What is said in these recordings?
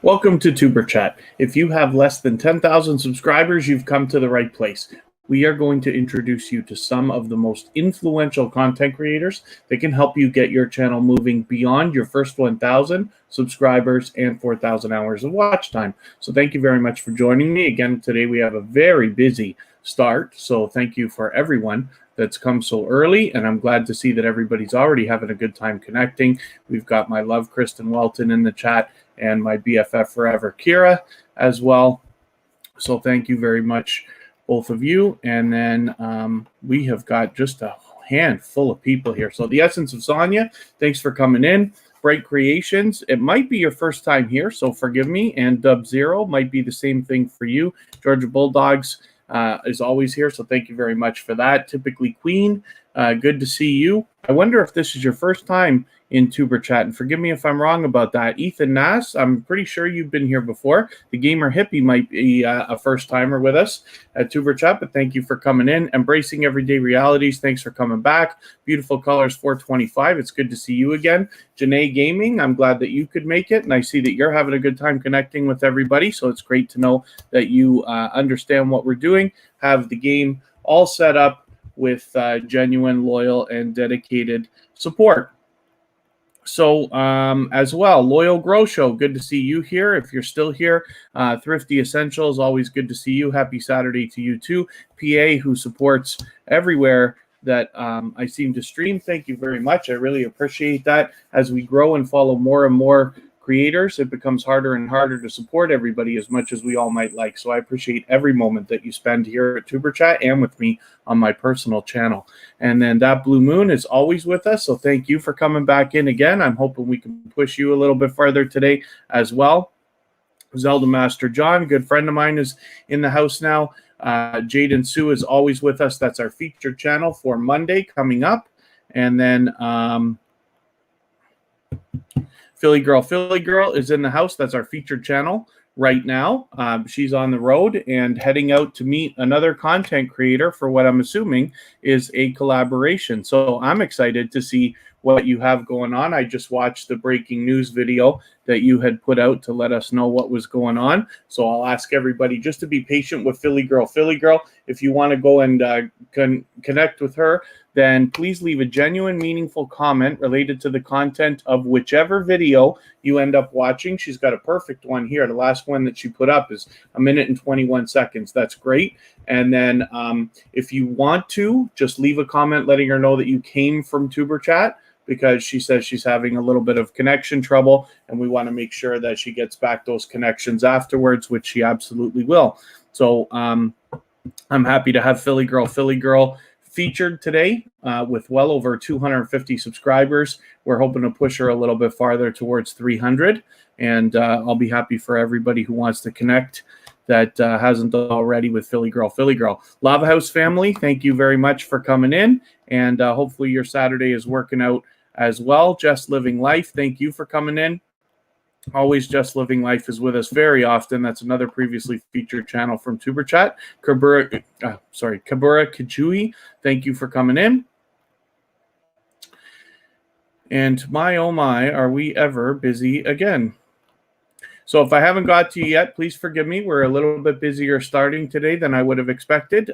Welcome to Tuberchat. If you have less than 10,000 subscribers, you've come to the right place. We are going to introduce you to some of the most influential content creators that can help you get your channel moving beyond your first 1,000 subscribers and 4,000 hours of watch time. So thank you very much for joining me. Again, today we have a very busy start. So thank you for everyone that's come so early, and I'm glad to see that everybody's already having a good time connecting. We've got my love, Kristen Welton, in the chat, and my BFF forever, Kira, as well. So thank you very much, both of you. And then we have got just a handful of people here. So the Essence of Sonia, thanks for coming in. Bright Creations, it might be your first time here, so forgive me. And Dub Zero might be the same thing for you. Georgia Bulldogs is always here, so thank you very much for that. Typically Queen, good to see you. I wonder if this is your first time in Tuberchat, and forgive me if I'm wrong about that. Ethan Nass, I'm pretty sure you've been here before. The Gamer Hippie might be a first-timer with us at Tuberchat, but thank you for coming in. Embracing Everyday Realities, thanks for coming back. Beautiful Colors 425, it's good to see you again. Janae Gaming, I'm glad that you could make it, and I see that you're having a good time connecting with everybody, so it's great to know that you understand what we're doing, have the game all set up with genuine, loyal, and dedicated support. So as well, Loyal Grow Show, good to see you here. If you're still here, Thrifty Essentials, always good to see you. Happy Saturday to you too. PA, who supports everywhere that I seem to stream, thank you very much. I really appreciate that. As we grow and follow more and more creators, it becomes harder and harder to support everybody as much as we all might like. So I appreciate every moment that you spend here at Tuberchat and with me on my personal channel. And then That Blue Moon is always with us, so thank you for coming back in again. I'm hoping we can push you a little bit further today as well. Zelda Master John, good friend of mine, is in the house now. Jaden Sue is always with us. That's our featured channel for Monday coming up. And then Philly Girl is in the house. That's our featured channel right now. She's on the road and heading out to meet another content creator for what I'm assuming is a collaboration. So I'm excited to see what you have going on. I just watched the breaking news video that you had put out to let us know what was going on. So I'll ask everybody just to be patient with Philly Girl. Philly Girl, if you want to go and connect with her, then please leave a genuine, meaningful comment related to the content of whichever video you end up watching. She's got a perfect one here. The last one that she put up is 1 minute and 21 seconds. That's great. And then if you want to, just leave a comment letting her know that you came from Tuberchat, because she says she's having a little bit of connection trouble, and we want to make sure that she gets back those connections afterwards, which she absolutely will. So I'm happy to have Philly Girl featured today with well over 250 subscribers. We're hoping to push her a little bit farther towards 300, and I'll be happy for everybody who wants to connect that hasn't already with Philly Girl. Lava House family, thank you very much for coming in, and hopefully your Saturday is working out as well. Just Living Life, thank you for coming in. Always Just Living Life is with us very often. That's another previously featured channel from Tuberchat. Kabura Kajui, thank you for coming in. And my, oh my, are we ever busy again? So if I haven't got to you yet, please forgive me. We're a little bit busier starting today than I would have expected.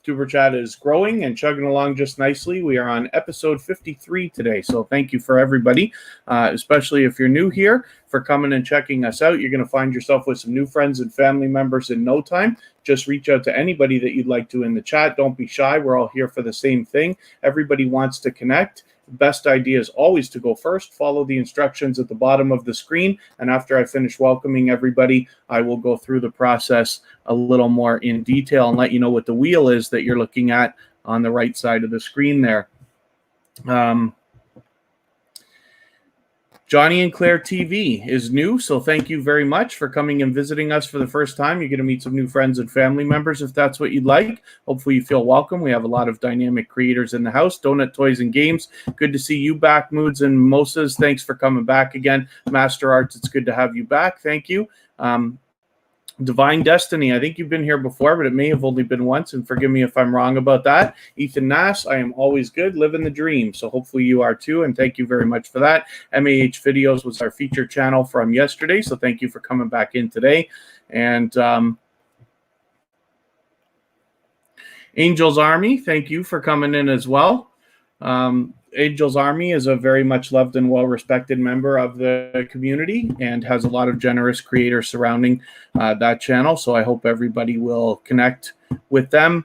Tuberchat is growing and chugging along just nicely. We are on episode 53 today, so thank you for everybody, especially if you're new here, for coming and checking us out. You're going to find yourself with some new friends and family members in no time. Just reach out to anybody that you'd like to in the chat. Don't be shy. We're all here for the same thing. Everybody wants to connect. Best idea is always to go first. Follow the instructions at the bottom of the screen, and after I finish welcoming everybody, I will go through the process a little more in detail and let you know what the wheel is that you're looking at on the right side of the screen there. Johnny and Claire TV is new, so thank you very much for coming and visiting us for the first time. You're going to meet some new friends and family members if that's what you'd like. Hopefully you feel welcome. We have a lot of dynamic creators in the house. Donut Toys and Games, good to see you back. Moods and Mimosas, thanks for coming back again. Master Arts, it's good to have you back. Thank you. Divine Destiny, I think you've been here before, but it may have only been once, and forgive me if I'm wrong about that. Ethan Nass, I am always good, living the dream. So hopefully you are too, and thank you very much for that. MAH Videos was our feature channel from yesterday, so thank you for coming back in today. And Angel's Army, thank you for coming in as well. Angel's Army is a very much loved and well-respected member of the community and has a lot of generous creators surrounding that channel. So I hope everybody will connect with them.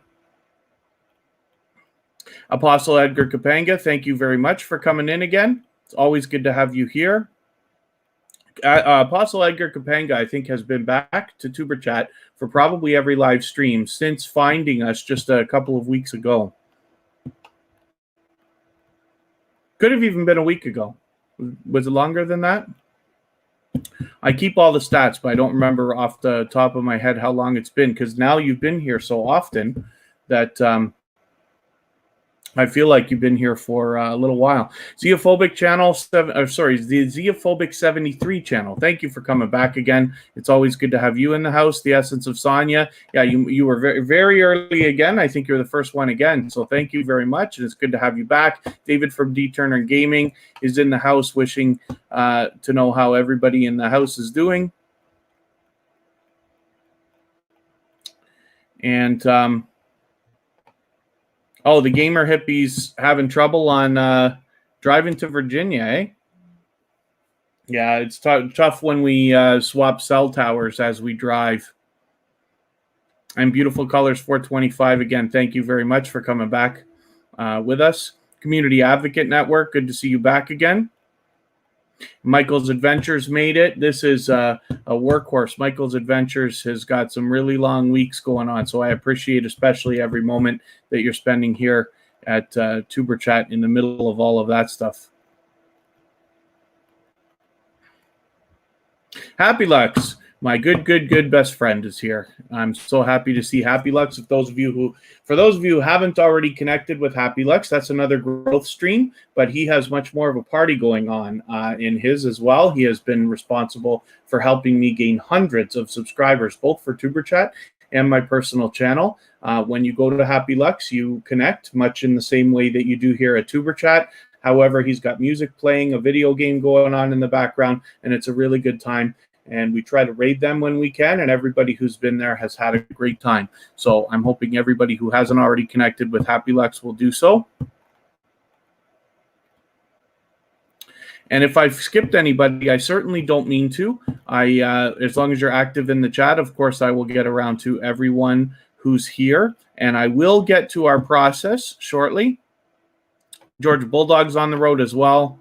Apostle Edgar Kapanga, thank you very much for coming in again. It's always good to have you here. Apostle Edgar Kapanga, I think, has been back to Tuberchat for probably every live stream since finding us just a couple of weeks ago. Could have even been a week ago. Was it longer than that? I keep all the stats, but I don't remember off the top of my head how long it's been, because now you've been here so often that I feel like you've been here for a little while. Xeophobic channel, the Xeophobic 73 channel. Thank you for coming back again. It's always good to have you in the house. The Essence of Sonya. Yeah, you were very, very early again. I think you're the first one again. So thank you very much, and it's good to have you back. David from D Turner Gaming is in the house, wishing to know how everybody in the house is doing. And oh, the gamer hippies having trouble on driving to Virginia, eh? Yeah, it's tough when we swap cell towers as we drive. And Beautiful Colors 425, again, thank you very much for coming back with us. Community Advocate Network, good to see you back again. Michael's Adventures made it. This is a workhorse. Michael's Adventures has got some really long weeks going on, so I appreciate especially every moment that you're spending here at Tuberchat in the middle of all of that stuff. Happy Lux, my good best friend, is here. I'm so happy to see Happy Lux. For those of you who haven't already connected with Happy Lux, that's another growth stream, but he has much more of a party going on in his as well. He has been responsible for helping me gain hundreds of subscribers, both for Tuberchat and my personal channel. When you go to Happy Lux, you connect much in the same way that you do here at Tuberchat. However, he's got music playing, a video game going on in the background, and it's a really good time. And we try to raid them when we can, and everybody who's been there has had a great time. So I'm hoping everybody who hasn't already connected with Happy Lux will do so. And if I've skipped anybody, I certainly don't mean to. As long as you're active in the chat, of course, I will get around to everyone who's here, and I will get to our process shortly. George Bulldog's on the road as well.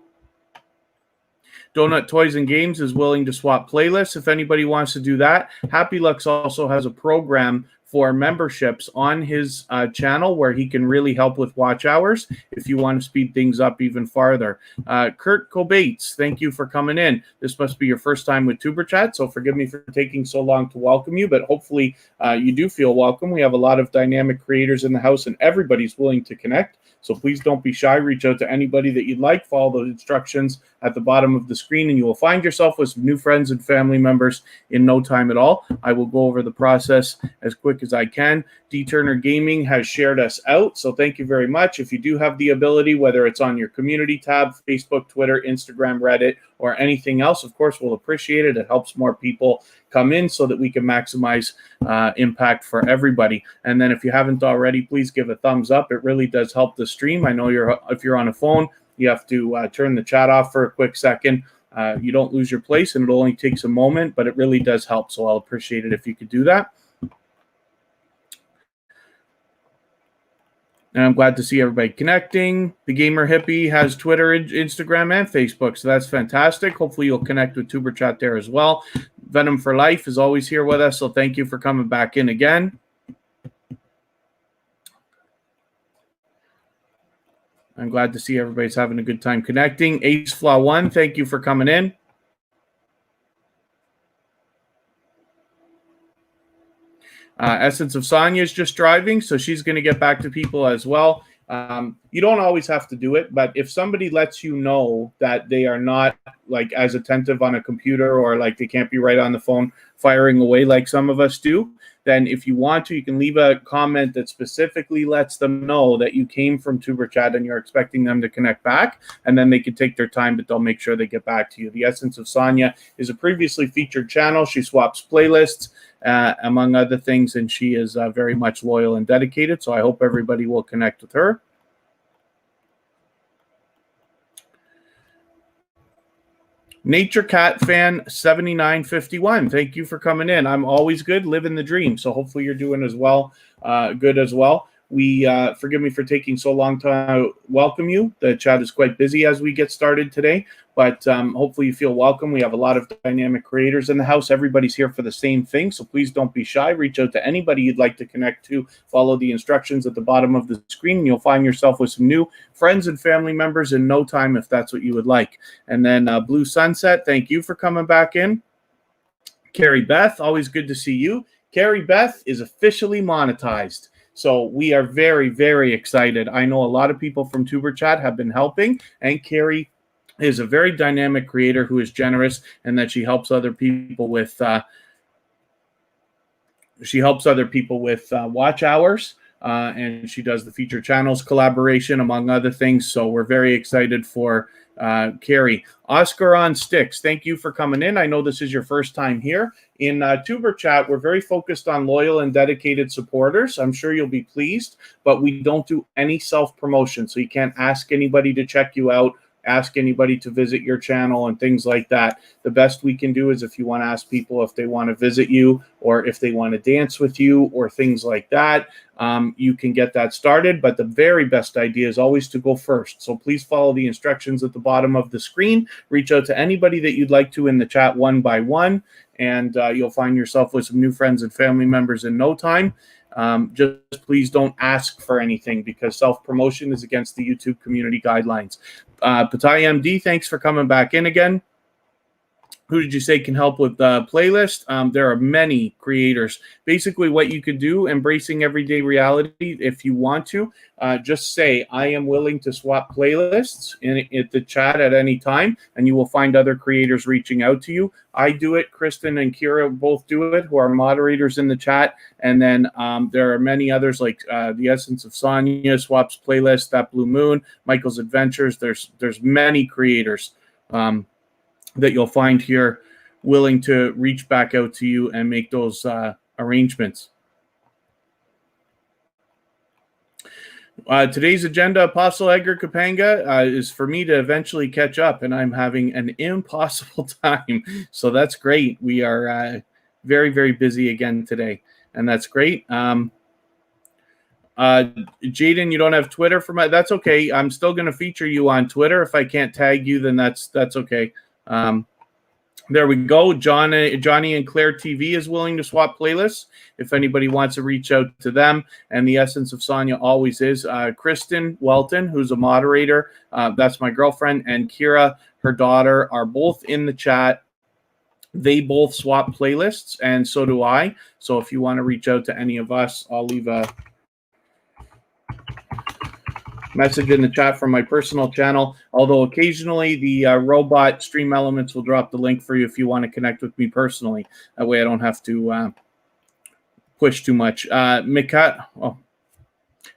Donut Toys and Games is willing to swap playlists if anybody wants to do that. Happy Lux also has a program for memberships on his channel where he can really help with watch hours if you want to speed things up even farther. Kurt Cobates, thank you for coming in. This must be your first time with Tuberchat, so forgive me for taking so long to welcome you, but hopefully you do feel welcome. We have a lot of dynamic creators in the house, and everybody's willing to connect. So please don't be shy. Reach out to anybody that you'd like. Follow the instructions at the bottom of the screen, and you will find yourself with some new friends and family members in no time at all. I will go over the process as quick as I can. D Turner Gaming has shared us out, so thank you very much. If you do have the ability, whether it's on your community tab, Facebook, Twitter, Instagram, Reddit, or anything else, of course, we'll appreciate it. It helps more people come in so that we can maximize impact for everybody. And then if you haven't already, please give a thumbs up. It really does help the stream. I know if you're on a phone, you have to turn the chat off for a quick second. You don't lose your place, and it only takes a moment, but it really does help. So I'll appreciate it if you could do that. And I'm glad to see everybody connecting. The Gamer Hippie has Twitter, Instagram, and Facebook, so that's fantastic. Hopefully you'll connect with Tuberchat there as well. Venom for Life is always here with us, so thank you for coming back in again. I'm glad to see everybody's having a good time connecting. Ace Flaw 1, thank you for coming in. Essence of Sonya is just driving, so she's going to get back to people as well You don't always have to do it, but if somebody lets you know that they are not like as attentive on a computer, or like they can't be right on the phone firing away like some of us do, then if you want to, you can leave a comment that specifically lets them know that you came from Tuberchat and you're expecting them to connect back, and then they can take their time, but they'll make sure they get back to you. The Essence of Sonia is a previously featured channel. She swaps playlists, among other things, and she is very much loyal and dedicated, so I hope everybody will connect with her. Nature Cat Fan 7951, thank you for coming in. I'm always good, living the dream, so hopefully you're doing as well, good as well. We forgive me for taking so long to welcome you. The chat is quite busy as we get started today, but hopefully you feel welcome. We have a lot of dynamic creators in the house. Everybody's here for the same thing, so please don't be shy. Reach out to anybody you'd like to connect to. Follow the instructions at the bottom of the screen, and you'll find yourself with some new friends and family members in no time, if that's what you would like. And then Blue Sunset, thank you for coming back in. Carrie Beth, always good to see you. Carrie Beth is officially monetized. So we are very, very excited. I know a lot of people from Tuberchat have been helping, and Carrie is a very dynamic creator who is generous, and that she helps other people with watch hours, and she does the featured channels collaboration, among other things. So we're very excited for Carrie. Oscar on Sticks, thank you for coming in. I know this is your first time here. In Tuberchat, we're very focused on loyal and dedicated supporters. I'm sure you'll be pleased, but we don't do any self-promotion, so you can't ask anybody to check you out, ask anybody to visit your channel and things like that. The best we can do is if you want to ask people if they want to visit you, or if they want to dance with you, or things like that, you can get that started. But the very best idea is always to go first. So please follow the instructions at the bottom of the screen. Reach out to anybody that you'd like to in the chat one by one, and you'll find yourself with some new friends and family members in no time. Just please don't ask for anything, because self-promotion is against the YouTube community guidelines. Patai MD, thanks for coming back in again. Who did you say can help with the playlist? There are many creators. Basically, what you could do, embracing everyday reality, if you want to, just say, I am willing to swap playlists in the chat at any time, and you will find other creators reaching out to you. I do it. Kristen and Kira both do it, who are moderators in the chat. And then there are many others, like The Essence of Sonia swaps playlist, That Blue Moon, Michael's Adventures. There's many creators that you'll find here willing to reach back out to you and make those arrangements. Today's agenda, Apostle Edgar Kapanga, is for me to eventually catch up, and I'm having an impossible time. So that's great. We are very, very busy again today, and that's great. Jaden, you don't have Twitter for my. That's okay. I'm still going to feature you on Twitter. If I can't tag you, then that's okay. There we go. Johnny and Claire TV is willing to swap playlists if anybody wants to reach out to them. And the Essence of Sonia always is. Kristen Welton, who's a moderator, that's my girlfriend, and Kira, her daughter, are both in the chat. They both swap playlists, and so do I. So if you want to reach out to any of us, I'll leave a message in the chat from my personal channel, although occasionally the robot Stream Elements will drop the link for you if you want to connect with me personally. That way I don't have to push too much. Mikakuzi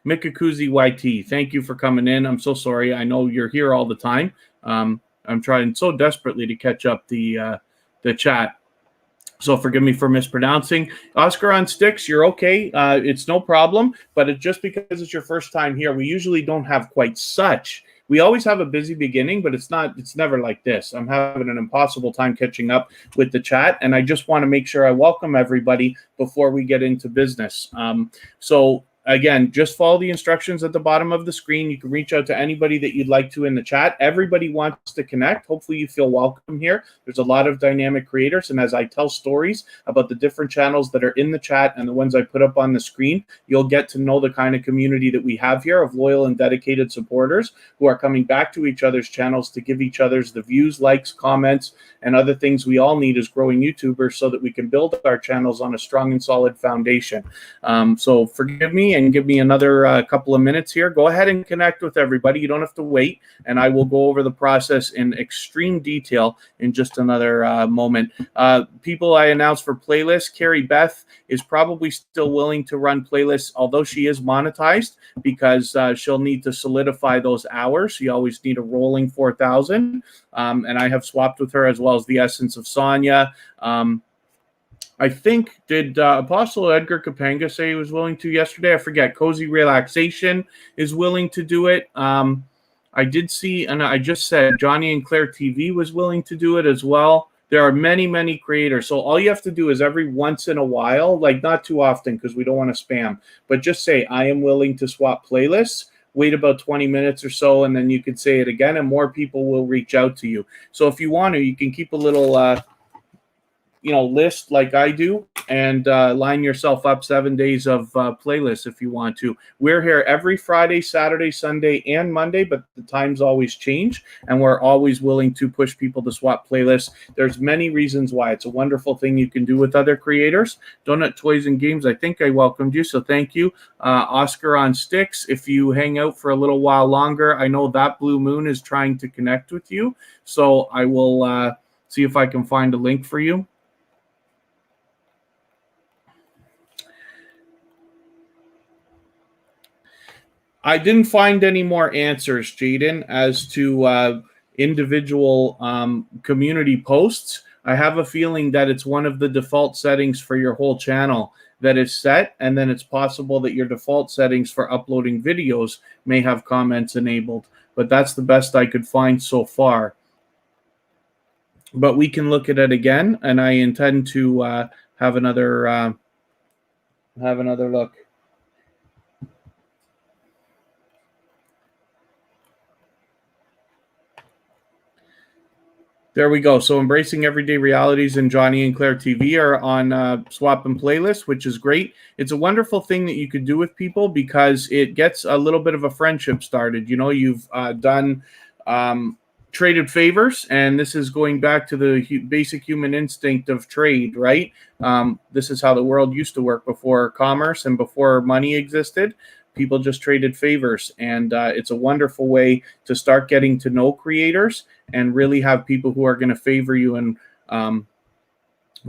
YT, thank you for coming in. I'm so sorry. I know you're here all the time. I'm trying so desperately to catch up the chat. So forgive me for mispronouncing. Oscar on Sticks, you're okay. It's no problem, but it's just because it's your first time here. We usually don't have quite such. We always have a busy beginning, but it's never like this. I'm having an impossible time catching up with the chat, and I just want to make sure I welcome everybody before we get into business. So again, just follow the instructions at the bottom of the screen. You can reach out to anybody that you'd like to in the chat. Everybody wants to connect. Hopefully you feel welcome here. There's a lot of dynamic creators, and as I tell stories about the different channels that are in the chat and the ones I put up on the screen, you'll get to know the kind of community that we have here of loyal and dedicated supporters who are coming back to each other's channels to give each other's the views, likes, comments, and other things we all need as growing YouTubers so that we can build our channels on a strong and solid foundation. So forgive me, and give me another couple of minutes here, go ahead and connect with everybody. You don't have to wait, and I will go over the process in extreme detail in just another moment. People I announced for playlists, Carrie Beth is probably still willing to run playlists, although she is monetized, because she'll need to solidify those hours. You always need a rolling 4,000. And I have swapped with her, as well as the Essence of Sonya. I think, did Apostle Edgar Kapanga say he was willing to yesterday? I forget. Cozy Relaxation is willing to do it. I did see, and I just said Johnny and Claire TV was willing to do it as well. There are many, many creators. So all you have to do is every once in a while, like not too often because we don't want to spam, but just say, I am willing to swap playlists. Wait about 20 minutes or so, and then you could say it again, and more people will reach out to you. So if you want to, you can keep a little list like I do, and line yourself up 7 days of playlists if you want to. We're here every Friday, Saturday, Sunday, and Monday, but the times always change, and we're always willing to push people to swap playlists. There's many reasons why. It's a wonderful thing you can do with other creators. Donut Toys and Games, I think I welcomed you, so thank you. Oscar on Sticks, if you hang out for a little while longer, I know that Blue Moon is trying to connect with you, so I will see if I can find a link for you. I didn't find any more answers, Jaden, as to individual community posts. I have a feeling that it's one of the default settings for your whole channel that is set, and then it's possible that your default settings for uploading videos may have comments enabled. But that's the best I could find so far. But we can look at it again, and I intend to have another look. There we go. So Embracing Everyday Realities and Johnny and Claire TV are on Swap and Playlist, which is great. It's a wonderful thing that you could do with people because it gets a little bit of a friendship started. You know, you've done traded favors, and this is going back to the basic human instinct of trade, right? This is how the world used to work before commerce and before money existed. People just traded favors, and it's a wonderful way to start getting to know creators and really have people who are going to favor you and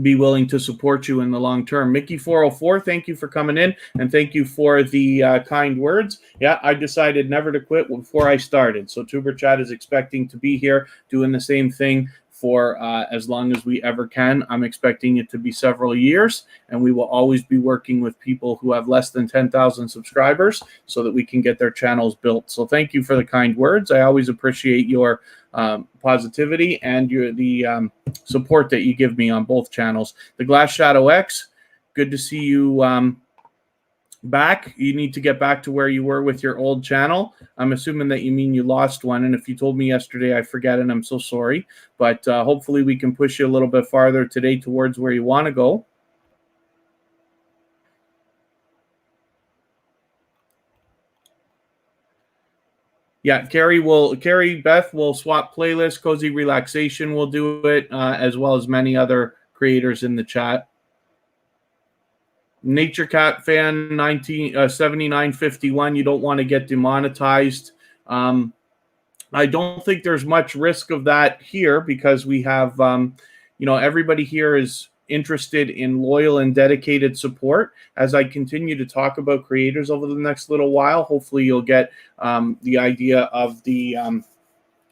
be willing to support you in the long term. Mickey404, thank you for coming in, and thank you for the kind words. Yeah, I decided never to quit before I started. So Tuberchat is expecting to be here doing the same thing for as long as we ever can. I'm expecting it to be several years, and we will always be working with people who have less than 10,000 subscribers so that we can get their channels built. So thank you for the kind words. I always appreciate your positivity and the support that you give me on both channels. The Glass Shadow X, good to see you back. You need to get back to where you were with your old channel. I'm assuming that you mean you lost one, and if you told me yesterday, I forget, and I'm so sorry, but hopefully we can push you a little bit farther today towards where you want to go. Yeah, Carrie Beth will swap playlists. Cozy Relaxation will do it, as well as many other creators in the chat. Nature Cat Fan 7951, you don't want to get demonetized. I don't think there's much risk of that here because we have, everybody here is interested in loyal and dedicated support. As I continue to talk about creators over the next little while, hopefully you'll get the idea of the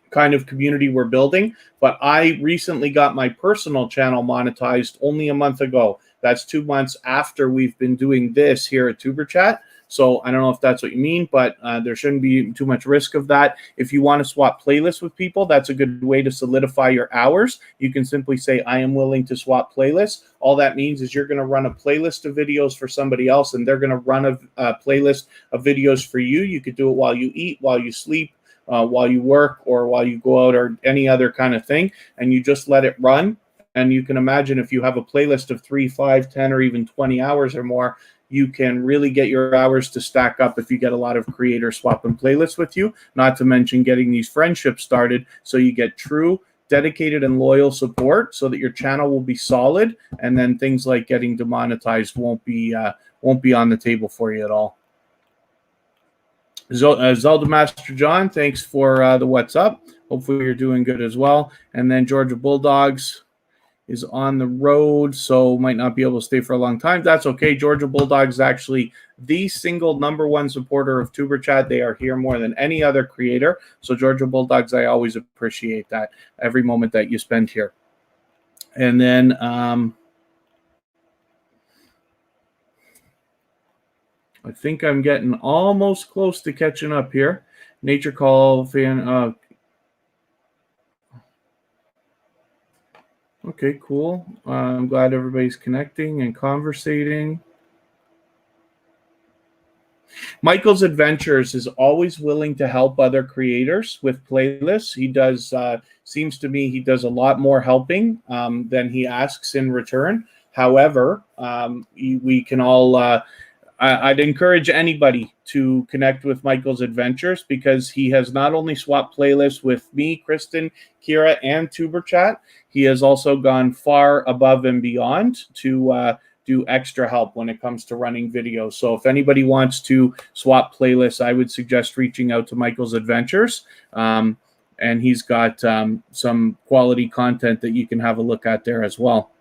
kind of community we're building. But I recently got my personal channel monetized only a month ago. That's 2 months after we've been doing this here at Tuberchat. So I don't know if that's what you mean, but there shouldn't be too much risk of that. If you want to swap playlists with people, that's a good way to solidify your hours. You can simply say, I am willing to swap playlists. All that means is you're going to run a playlist of videos for somebody else, and they're going to run a playlist of videos for you. You could do it while you eat, while you sleep, while you work, or while you go out, or any other kind of thing, and you just let it run. And you can imagine if you have a playlist of 3, 5, 10, or even 20 hours or more, you can really get your hours to stack up if you get a lot of creators swapping playlists with you, not to mention getting these friendships started so you get true, dedicated, and loyal support so that your channel will be solid, and then things like getting demonetized won't be on the table for you at all. Zelda Master John, thanks for the what's up. Hopefully you're doing good as well. And then Georgia Bulldogs is on the road, so might not be able to stay for a long time. That's okay. Georgia Bulldogs is actually the single #1 supporter of Tuberchat. They are here more than any other creator. So Georgia Bulldogs, I always appreciate that every moment that you spend here. And then I think I'm getting almost close to catching up here. Nature Call fan. Okay, cool. I'm glad everybody's connecting and conversating. Michael's Adventures is always willing to help other creators with playlists. He does, seems to me, he does a lot more helping than he asks in return. However, we can all, I'd encourage anybody to connect with Michael's Adventures because he has not only swapped playlists with me, Kristen, Kira, and Tuberchat, he has also gone far above and beyond to do extra help when it comes to running videos. So if anybody wants to swap playlists, I would suggest reaching out to Michael's Adventures. And he's got some quality content that you can have a look at there as well.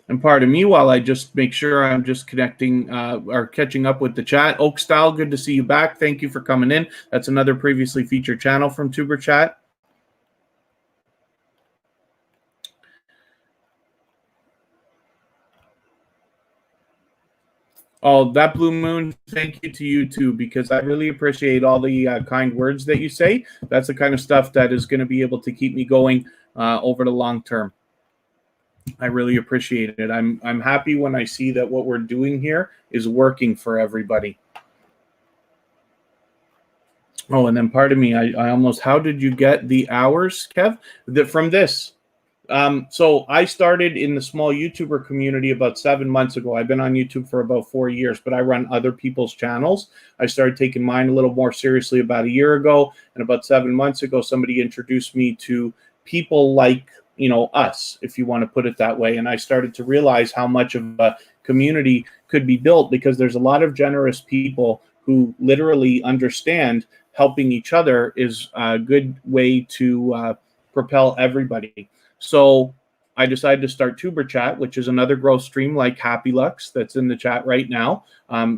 And pardon me while I just make sure I'm just connecting or catching up with the chat. Oak Style, good to see you back. Thank you for coming in. That's another previously featured channel from Tuberchat. Oh, that Blue Moon, thank you to you too, because I really appreciate all the kind words that you say. That's the kind of stuff that is going to be able to keep me going over the long term. I really appreciate it. I'm happy when I see that what we're doing here is working for everybody. Oh, and then pardon me, I almost, how did you get the hours, Kev? From this. So I started in the small YouTuber community about 7 months ago. I've been on YouTube for about 4 years, but I run other people's channels. I started taking mine a little more seriously about a year ago. And about 7 months ago, somebody introduced me to people like, you know, us, if you want to put it that way. And I started to realize how much of a community could be built because there's a lot of generous people who literally understand helping each other is a good way to propel everybody. So I decided to start Tuberchat, which is another growth stream like Happy Lux that's in the chat right now,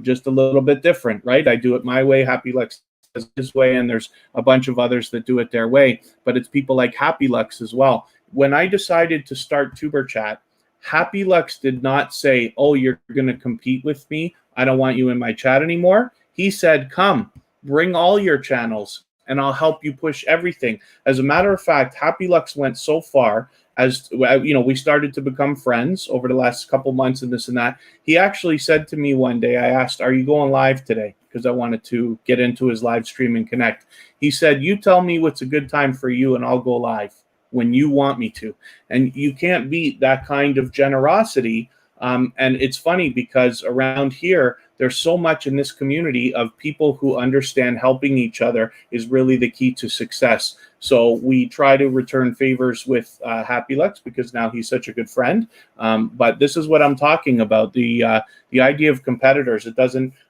just a little bit different, right? I do it my way, Happy Lux does his way, and there's a bunch of others that do it their way, but it's people like Happy Lux as well. When I decided to start Tuberchat, Happy Lux did not say, oh, you're going to compete with me. I don't want you in my chat anymore. He said, come, bring all your channels and I'll help you push everything. As a matter of fact, Happy Lux went so far as, you know, we started to become friends over the last couple months and this and that. He actually said to me one day, I asked, are you going live today? Because I wanted to get into his live stream and connect. He said, you tell me what's a good time for you and I'll go live when you want me to. And you can't beat that kind of generosity. And it's funny because around here, there's so much in this community of people who understand helping each other is really the key to success. So we try to return favors with Happy Lux because now he's such a good friend. But this is what I'm talking about, the idea of competitors.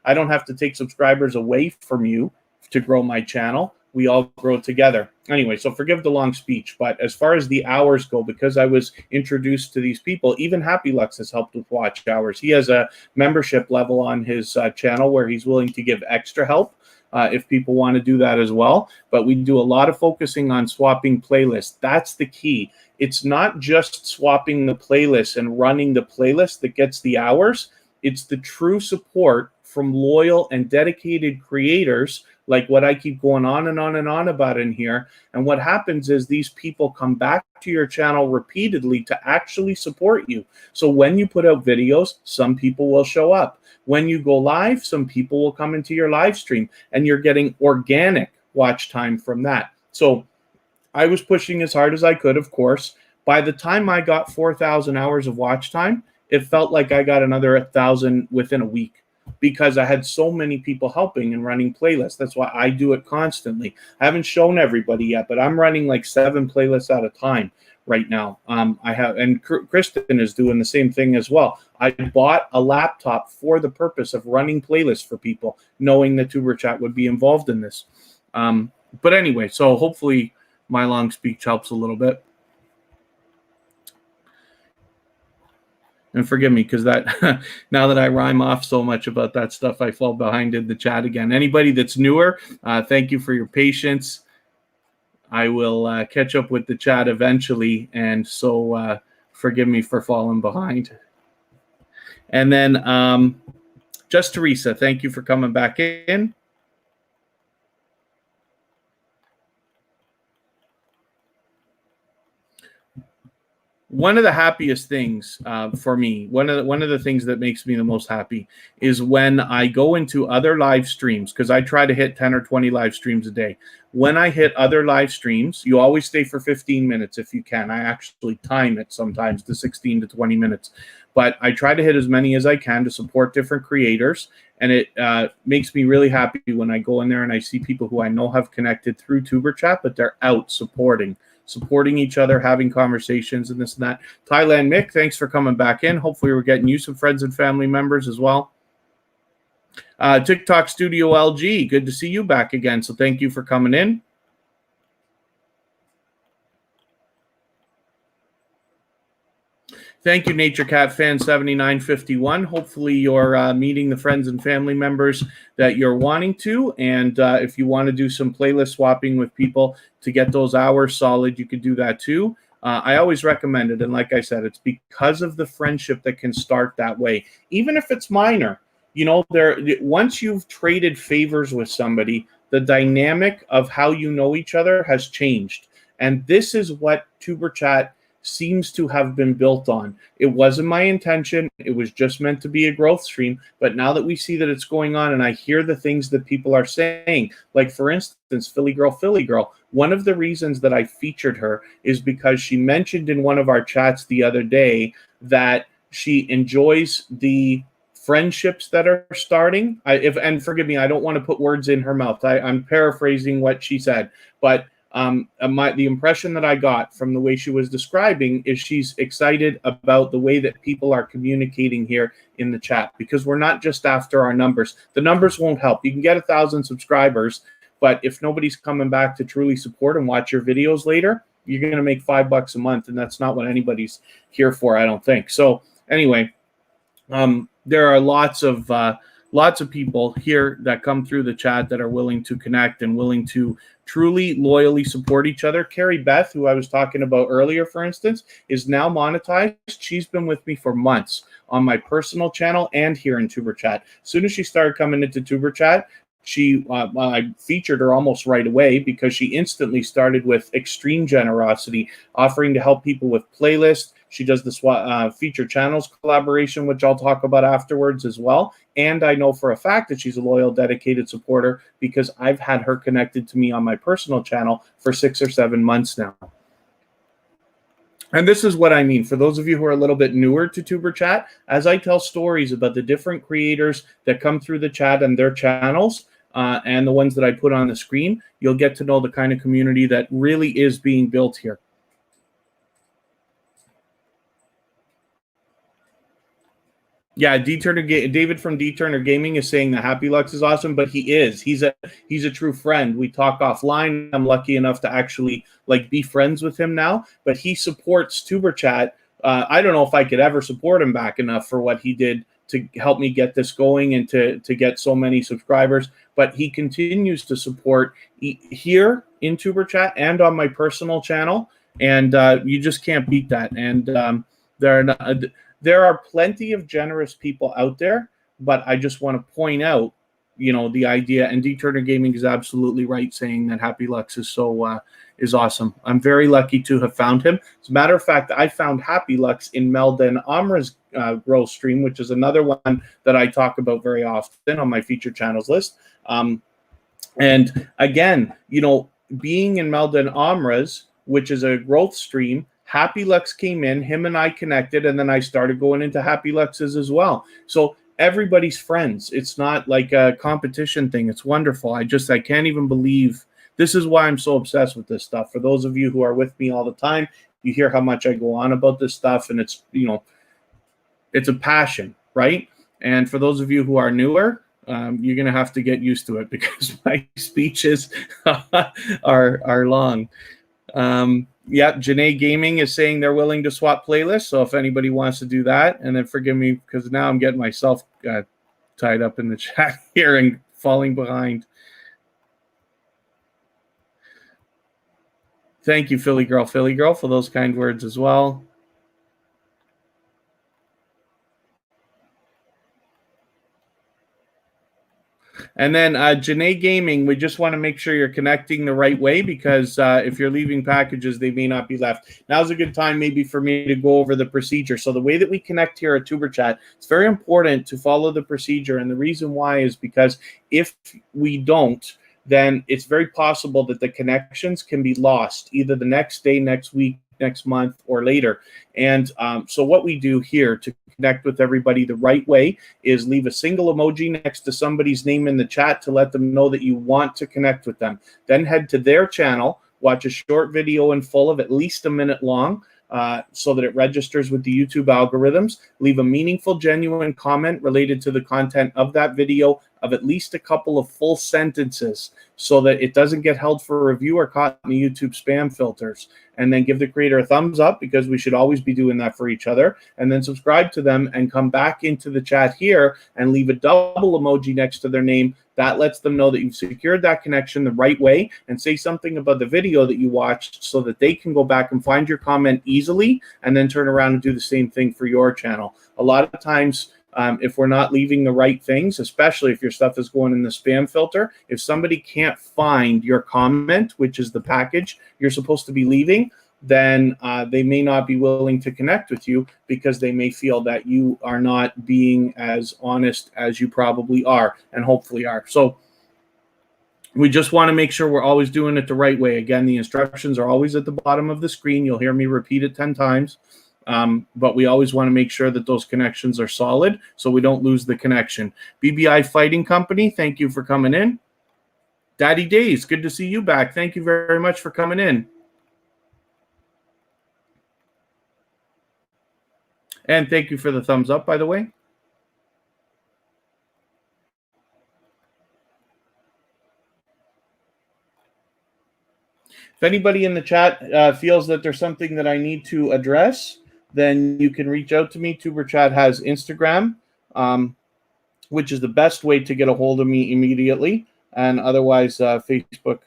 I don't have to take subscribers away from you to grow my channel. We all grow together. Anyway, so forgive the long speech, but as far as the hours go, because I was introduced to these people, even Happy Lux has helped with watch hours. He has a membership level on his channel where he's willing to give extra help if people want to do that as well. But we do a lot of focusing on swapping playlists. That's the key. It's not just swapping the playlist and running the playlist that gets the hours. It's the true support from loyal and dedicated creators like what I keep going on and on and on about in here. And what happens is these people come back to your channel repeatedly to actually support you. So when you put out videos, some people will show up. When you go live, some people will come into your live stream and you're getting organic watch time from that. So I was pushing as hard as I could, of course. By the time I got 4,000 hours of watch time, it felt like I got another 1,000 within a week. because I had so many people helping and running playlists. That's why I do it constantly. I haven't shown everybody yet, but I'm running like 7 playlists at a time right now. I have, and Kristen is doing the same thing as well. I bought a laptop for the purpose of running playlists for people, knowing that Tuberchat would be involved in this. But anyway, so hopefully my long speech helps a little bit. And forgive me, because that now that I rhyme off so much about that stuff, I fall behind in the chat again. Anybody that's newer, thank you for your patience. I will catch up with the chat eventually, and so forgive me for falling behind. And then just Teresa, thank you for coming back in. One of the happiest things for me, one of the things that makes me the most happy is when I go into other live streams, because I try to hit 10 or 20 live streams a day. When I hit other live streams, you always stay for 15 minutes if you can. I actually time it sometimes to 16 to 20 minutes. But I try to hit as many as I can to support different creators. And it makes me really happy when I go in there and I see people who I know have connected through Tuberchat, but they're out supporting each other, having conversations and this and that. Thailand Mick, thanks for coming back in. Hopefully we're getting you some friends and family members as well. TikTok Studio LG, good to see you back again. So thank you for coming in. Thank you, Nature Cat Fan 7951. Hopefully you're meeting the friends and family members that you're wanting to. And if you want to do some playlist swapping with people to get those hours solid, you could do that too. I always recommend it. And like I said, it's because of the friendship that can start that way. Even if it's minor, you know, once you've traded favors with somebody, the dynamic of how you know each other has changed. And this is what Tuberchat seems to have been built on. It wasn't my intention. It was just meant to be a growth stream. But now that we see that it's going on and I hear the things that people are saying, like for instance, Philly Girl, one of the reasons that I featured her is because she mentioned in one of our chats the other day that she enjoys the friendships that are starting. And forgive me, I don't want to put words in her mouth. I'm paraphrasing what she said, but the impression that I got from the way she was describing is she's excited about the way that people are communicating here in the chat, because we're not just after our numbers. The numbers won't help. You can get 1,000 subscribers, but if nobody's coming back to truly support and watch your videos later, you're going to make $5 a month, and that's not what anybody's here for, I don't think. So anyway, there are lots of people here that come through the chat that are willing to connect and willing to truly loyally support each other. Carrie Beth, who I was talking about earlier, for instance, is now monetized. She's been with me for months on my personal channel and here in Tuberchat. As soon as she started coming into Tuberchat, I featured her almost right away because she instantly started with extreme generosity, offering to help people with playlists. She does this feature channels collaboration, which I'll talk about afterwards as well. And I know for a fact that she's a loyal, dedicated supporter because I've had her connected to me on my personal channel for 6 or 7 months now. And this is what I mean. For those of you who are a little bit newer to Tuberchat, as I tell stories about the different creators that come through the chat and their channels, and the ones that I put on the screen, you'll get to know the kind of community that really is being built here. Yeah, David from D Turner Gaming is saying that Happy Lux is awesome, but he is. He's a true friend. We talk offline. I'm lucky enough to actually be friends with him now. But he supports Tuberchat. I don't know if I could ever support him back enough for what he did to help me get this going and to get so many subscribers. But he continues to support here in Tuberchat and on my personal channel, and you just can't beat that. And there are plenty of generous people out there, but I just want to point out, the idea. And D Turner Gaming is absolutely right, saying that Happy Lux is is awesome. I'm very lucky to have found him. As a matter of fact, I found Happy Lux in Melden Amra's growth stream, which is another one that I talk about very often on my featured channels list. And again, being in Melden Amra's, which is a growth stream, Happy Lux came in, him and I connected, and then I started going into Happy Lux's as well. So everybody's friends. It's not like a competition thing. It's wonderful. I can't even believe this is why I'm so obsessed with this stuff. For those of you who are with me all the time, you hear how much I go on about this stuff, and it's, it's a passion, right? And for those of you who are newer, you're going to have to get used to it because my speeches are long. Yeah, Janae Gaming is saying they're willing to swap playlists. So if anybody wants to do that, and then forgive me because now I'm getting myself tied up in the chat here and falling behind. Thank you, Philly Girl, for those kind words as well. And then Janae Gaming, we just want to make sure you're connecting the right way because if you're leaving packages, they may not be left. Now's a good time maybe for me to go over the procedure. So the way that we connect here at Tuberchat, it's very important to follow the procedure. And the reason why is because if we don't, then it's very possible that the connections can be lost either the next day, next week, next month, or later. And so what we do here to connect with everybody the right way is leave a single emoji next to somebody's name in the chat to let them know that you want to connect with them. Then head to their channel, watch a short video in full of at least a minute long, so that it registers with the YouTube algorithms. Leave a meaningful, genuine comment related to the content of that video of at least a couple of full sentences so that it doesn't get held for review or caught in the YouTube spam filters. And then give the creator a thumbs up because we should always be doing that for each other. And then subscribe to them and come back into the chat here and leave a double emoji next to their name. That lets them know that you've secured that connection the right way, and say something about the video that you watched so that they can go back and find your comment easily and then turn around and do the same thing for your channel. A lot of times, if we're not leaving the right things, especially if your stuff is going in the spam filter, if somebody can't find your comment, which is the package you're supposed to be leaving, then they may not be willing to connect with you because they may feel that you are not being as honest as you probably are and hopefully are. So we just want to make sure we're always doing it the right way. Again, the instructions are always at the bottom of the screen. You'll hear me repeat it 10 times. But we always want to make sure that those connections are solid so we don't lose the connection. BBI Fighting Company, thank you for coming in. Daddy Days, good to see you back. Thank you very much for coming in. And thank you for the thumbs up, by the way. If anybody in the chat feels that there's something that I need to address, then you can reach out to me. Tuberchat has Instagram, which is the best way to get a hold of me immediately. And otherwise, Facebook.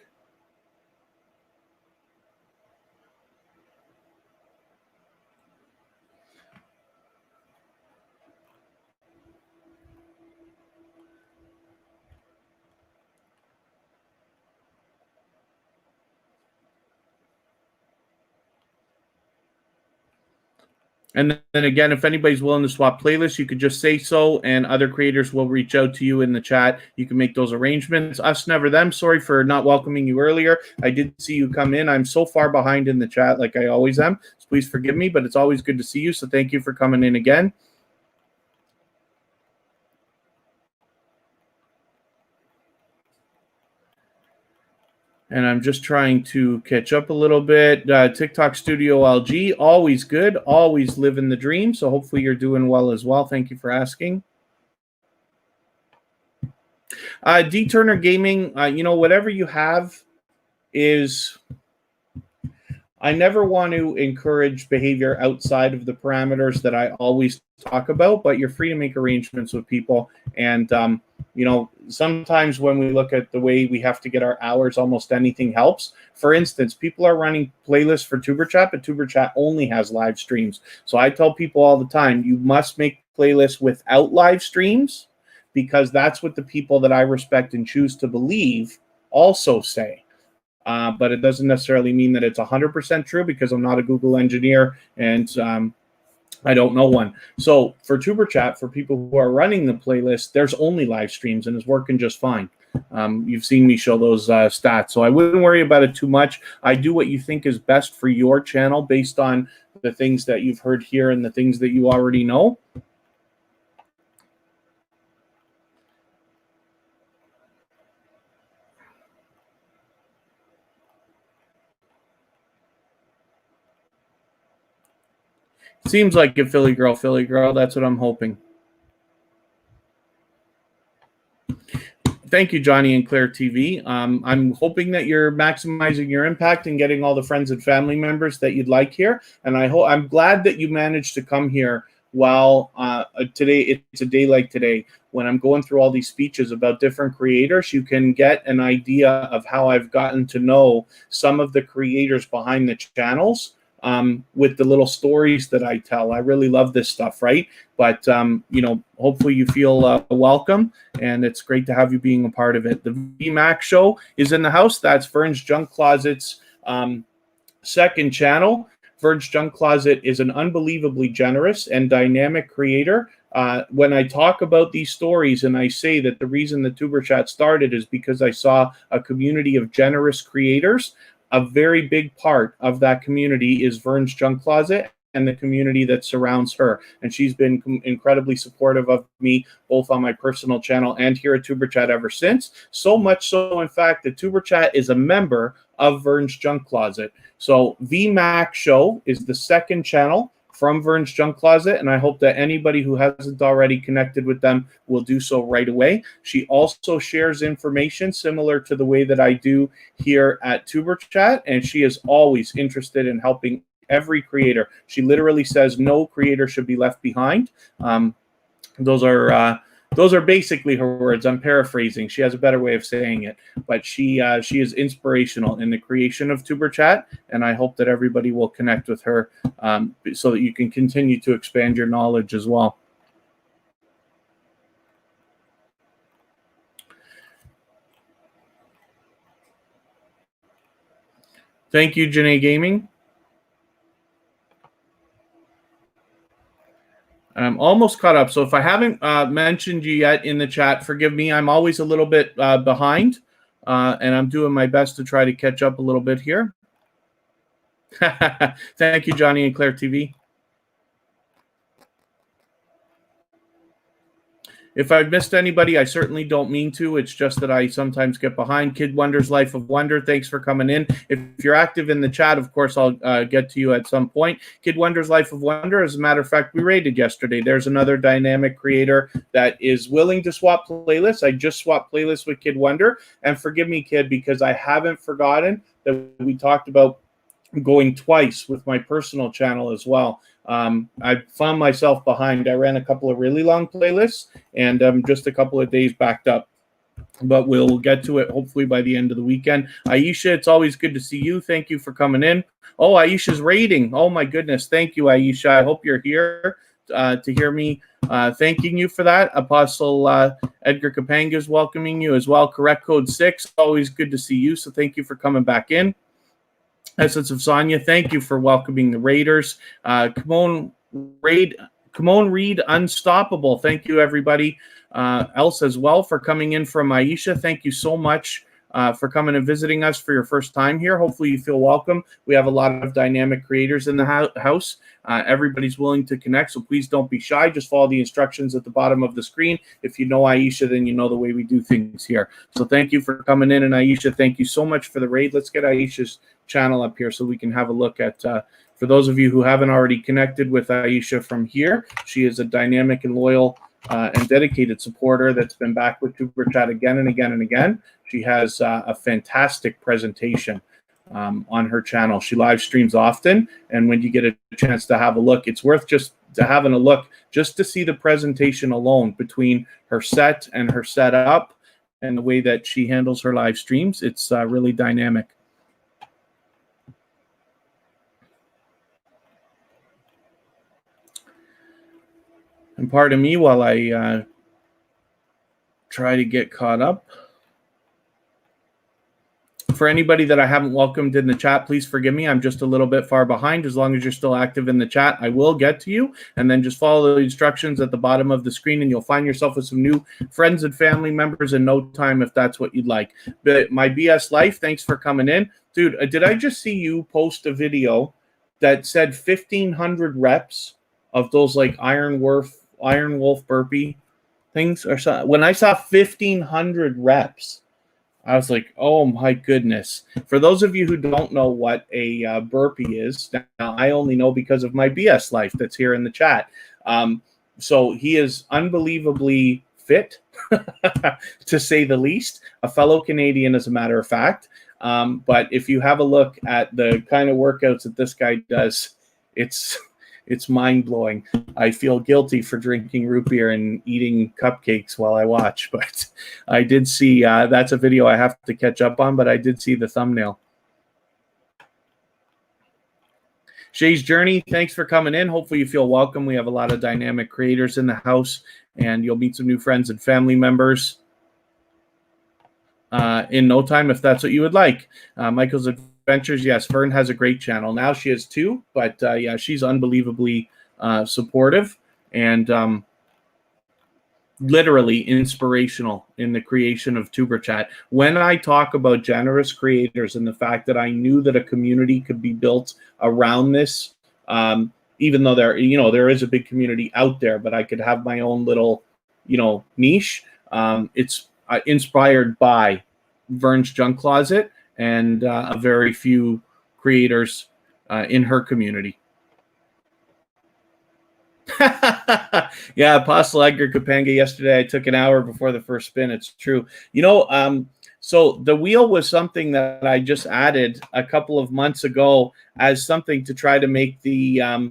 And then again, if anybody's willing to swap playlists, you could just say so, and other creators will reach out to you in the chat. You can make those arrangements. Us, never them. Sorry for not welcoming you earlier. I did see you come in. I'm so far behind in the chat, like I always am. So please forgive me, but it's always good to see you. So thank you for coming in again. And I'm just trying to catch up a little bit. TikTok Studio LG, always good, always living the dream. So hopefully you're doing well as well. Thank you for asking. D Turner Gaming, whatever you have is, I never want to encourage behavior outside of the parameters that I always talk about, but you're free to make arrangements with people. And, sometimes when we look at the way we have to get our hours, almost anything helps. For instance, people are running playlists for Tuberchat, but Tuberchat only has live streams. So I tell people all the time, you must make playlists without live streams, because that's what the people that I respect and choose to believe also say. But it doesn't necessarily mean that it's 100% true, because I'm not a Google engineer and I don't know one. So for Tuberchat, for people who are running the playlist, there's only live streams and it's working just fine. You've seen me show those stats, so I wouldn't worry about it too much. I do what you think is best for your channel based on the things that you've heard here and the things that you already know. Seems like it, Philly girl, Philly girl. That's what I'm hoping. Thank you, Johnny and Claire TV. I'm hoping that you're maximizing your impact and getting all the friends and family members that you'd like here. And I'm glad that you managed to come here while today, it's a day like today, when I'm going through all these speeches about different creators. You can get an idea of how I've gotten to know some of the creators behind the channels. With the little stories that I tell. I really love this stuff, right? But, hopefully you feel welcome, and it's great to have you being a part of it. The VMAX show is in the house. That's Vern's Junk Closet's second channel. Vern's Junk Closet is an unbelievably generous and dynamic creator. When I talk about these stories and I say that the reason the Tuberchat started is because I saw a community of generous creators, a very big part of that community is Vern's Junk Closet and the community that surrounds her. And she's been incredibly supportive of me, both on my personal channel and here at Tuberchat ever since. So much so, in fact, that Tuberchat is a member of Vern's Junk Closet. So VMAX Show is the second channel from Vern's Junk Closet, and I hope that anybody who hasn't already connected with them will do so right away. She also shares information similar to the way that I do here at Tuberchat, and she is always interested in helping every creator. She literally says no creator should be left behind. Those are basically her words. I'm paraphrasing. She has a better way of saying it, but she is inspirational in the creation of Tuberchat, and I hope that everybody will connect with her so that you can continue to expand your knowledge as well. Thank you, Janae Gaming. I'm almost caught up. So if I haven't mentioned you yet in the chat, forgive me. I'm always a little bit behind, and I'm doing my best to try to catch up a little bit here. Thank you, Johnny and Claire TV. If I've missed anybody, I certainly don't mean to. It's just that I sometimes get behind. Kid Wonder's Life of Wonder, thanks for coming in. If you're active in the chat, of course, I'll get to you at some point. Kid Wonder's Life of Wonder, as a matter of fact, we rated yesterday. There's another dynamic creator that is willing to swap playlists. I just swapped playlists with Kid Wonder. And forgive me, Kid, because I haven't forgotten that we talked about going twice with my personal channel as well. I found myself behind. I ran a couple of really long playlists, and I'm just a couple of days backed up. But we'll get to it hopefully by the end of the weekend. Aisha, it's always good to see you. Thank you for coming in. Oh, Aisha's rating. Oh, my goodness. Thank you, Aisha. I hope you're here to hear me thanking you for that. Apostle Edgar Kapanga is welcoming you as well. Correct Code 6. Always good to see you. So thank you for coming back in. Essence of Sonia, thank you for welcoming the Raiders. Come on, Reed Unstoppable. Thank you, everybody else as well for coming in from Aisha. Thank you so much for coming and visiting us for your first time here. Hopefully you feel welcome. We have a lot of dynamic creators in the house. Everybody's willing to connect, so please don't be shy. Just follow the instructions at the bottom of the screen. If you know Aisha, then you know the way we do things here. So thank you for coming in, and Aisha, thank you so much for the raid. Let's get Aisha's channel up here so we can have a look at, for those of you who haven't already connected with Aisha from here, she is a dynamic and loyal and dedicated supporter that's been back with Tuberchat again and again and again. She has a fantastic presentation on her channel. She live streams often, and when you get a chance to have a look, it's worth just to having a look just to see the presentation alone between her set and her setup and the way that she handles her live streams. It's really dynamic. And pardon me while I try to get caught up. For anybody that I haven't welcomed in the chat, please forgive me. I'm just a little bit far behind. As long as you're still active in the chat, I will get to you. And then just follow the instructions at the bottom of the screen, and you'll find yourself with some new friends and family members in no time if that's what you'd like. But my BS Life, thanks for coming in. Dude, did I just see you post a video that said 1,500 reps of those like Iron Wolf burpee things? Or so, when I saw 1,500 reps, I was like, oh my goodness. For those of you who don't know what a burpee is, now I only know because of my BS life that's here in the chat. So he is unbelievably fit, to say the least. A fellow Canadian, as a matter of fact. But if you have a look at the kind of workouts that this guy does, it's mind blowing. I feel guilty for drinking root beer and eating cupcakes while I watch, but I did see that's a video I have to catch up on, but I did see the thumbnail. Shay's Journey, thanks for coming in. Hopefully you feel welcome. We have a lot of dynamic creators in the house, and you'll meet some new friends and family members in no time if that's what you would like. Michael's Adventures, yes, Vern has a great channel. Now she has two, but yeah, she's unbelievably supportive and literally inspirational in the creation of Tuberchat. When I talk about generous creators and the fact that I knew that a community could be built around this, even though there is a big community out there, but I could have my own little, niche. It's inspired by Vern's Junk Closet and a very few creators in her community. Yeah, Apostle Edgar Kapanga yesterday. I took an hour before the first spin. It's true. So the wheel was something that I just added a couple of months ago as something to try to make the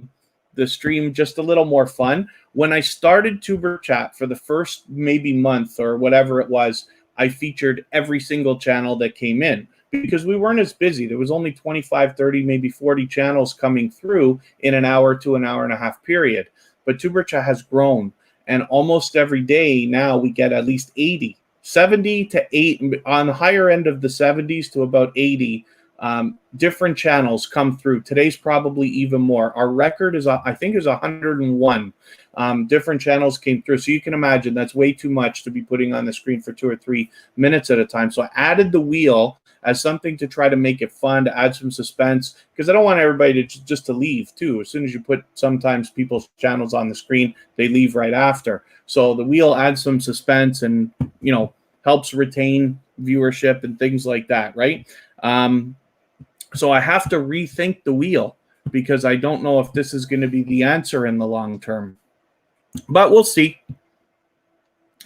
stream just a little more fun. When I started Tuberchat for the first maybe month or whatever it was, I featured every single channel that came in because we weren't as busy. There was only 25, 30, maybe 40 channels coming through in an hour to an hour and a half period. But Tuberchat has grown, and almost every day now we get at least 80, 70 to 8, on the higher end of the 70s to about 80 different channels come through. Today's probably even more. Our record is, I think, is 101 different channels came through. So you can imagine that's way too much to be putting on the screen for 2 or 3 minutes at a time. So I added the wheel as something to try to make it fun, to add some suspense, because I don't want everybody to just to leave too. As soon as you put sometimes people's channels on the screen, they leave right after. So the wheel adds some suspense and helps retain viewership and things like that, right? So I have to rethink the wheel because I don't know if this is going to be the answer in the long term. But we'll see.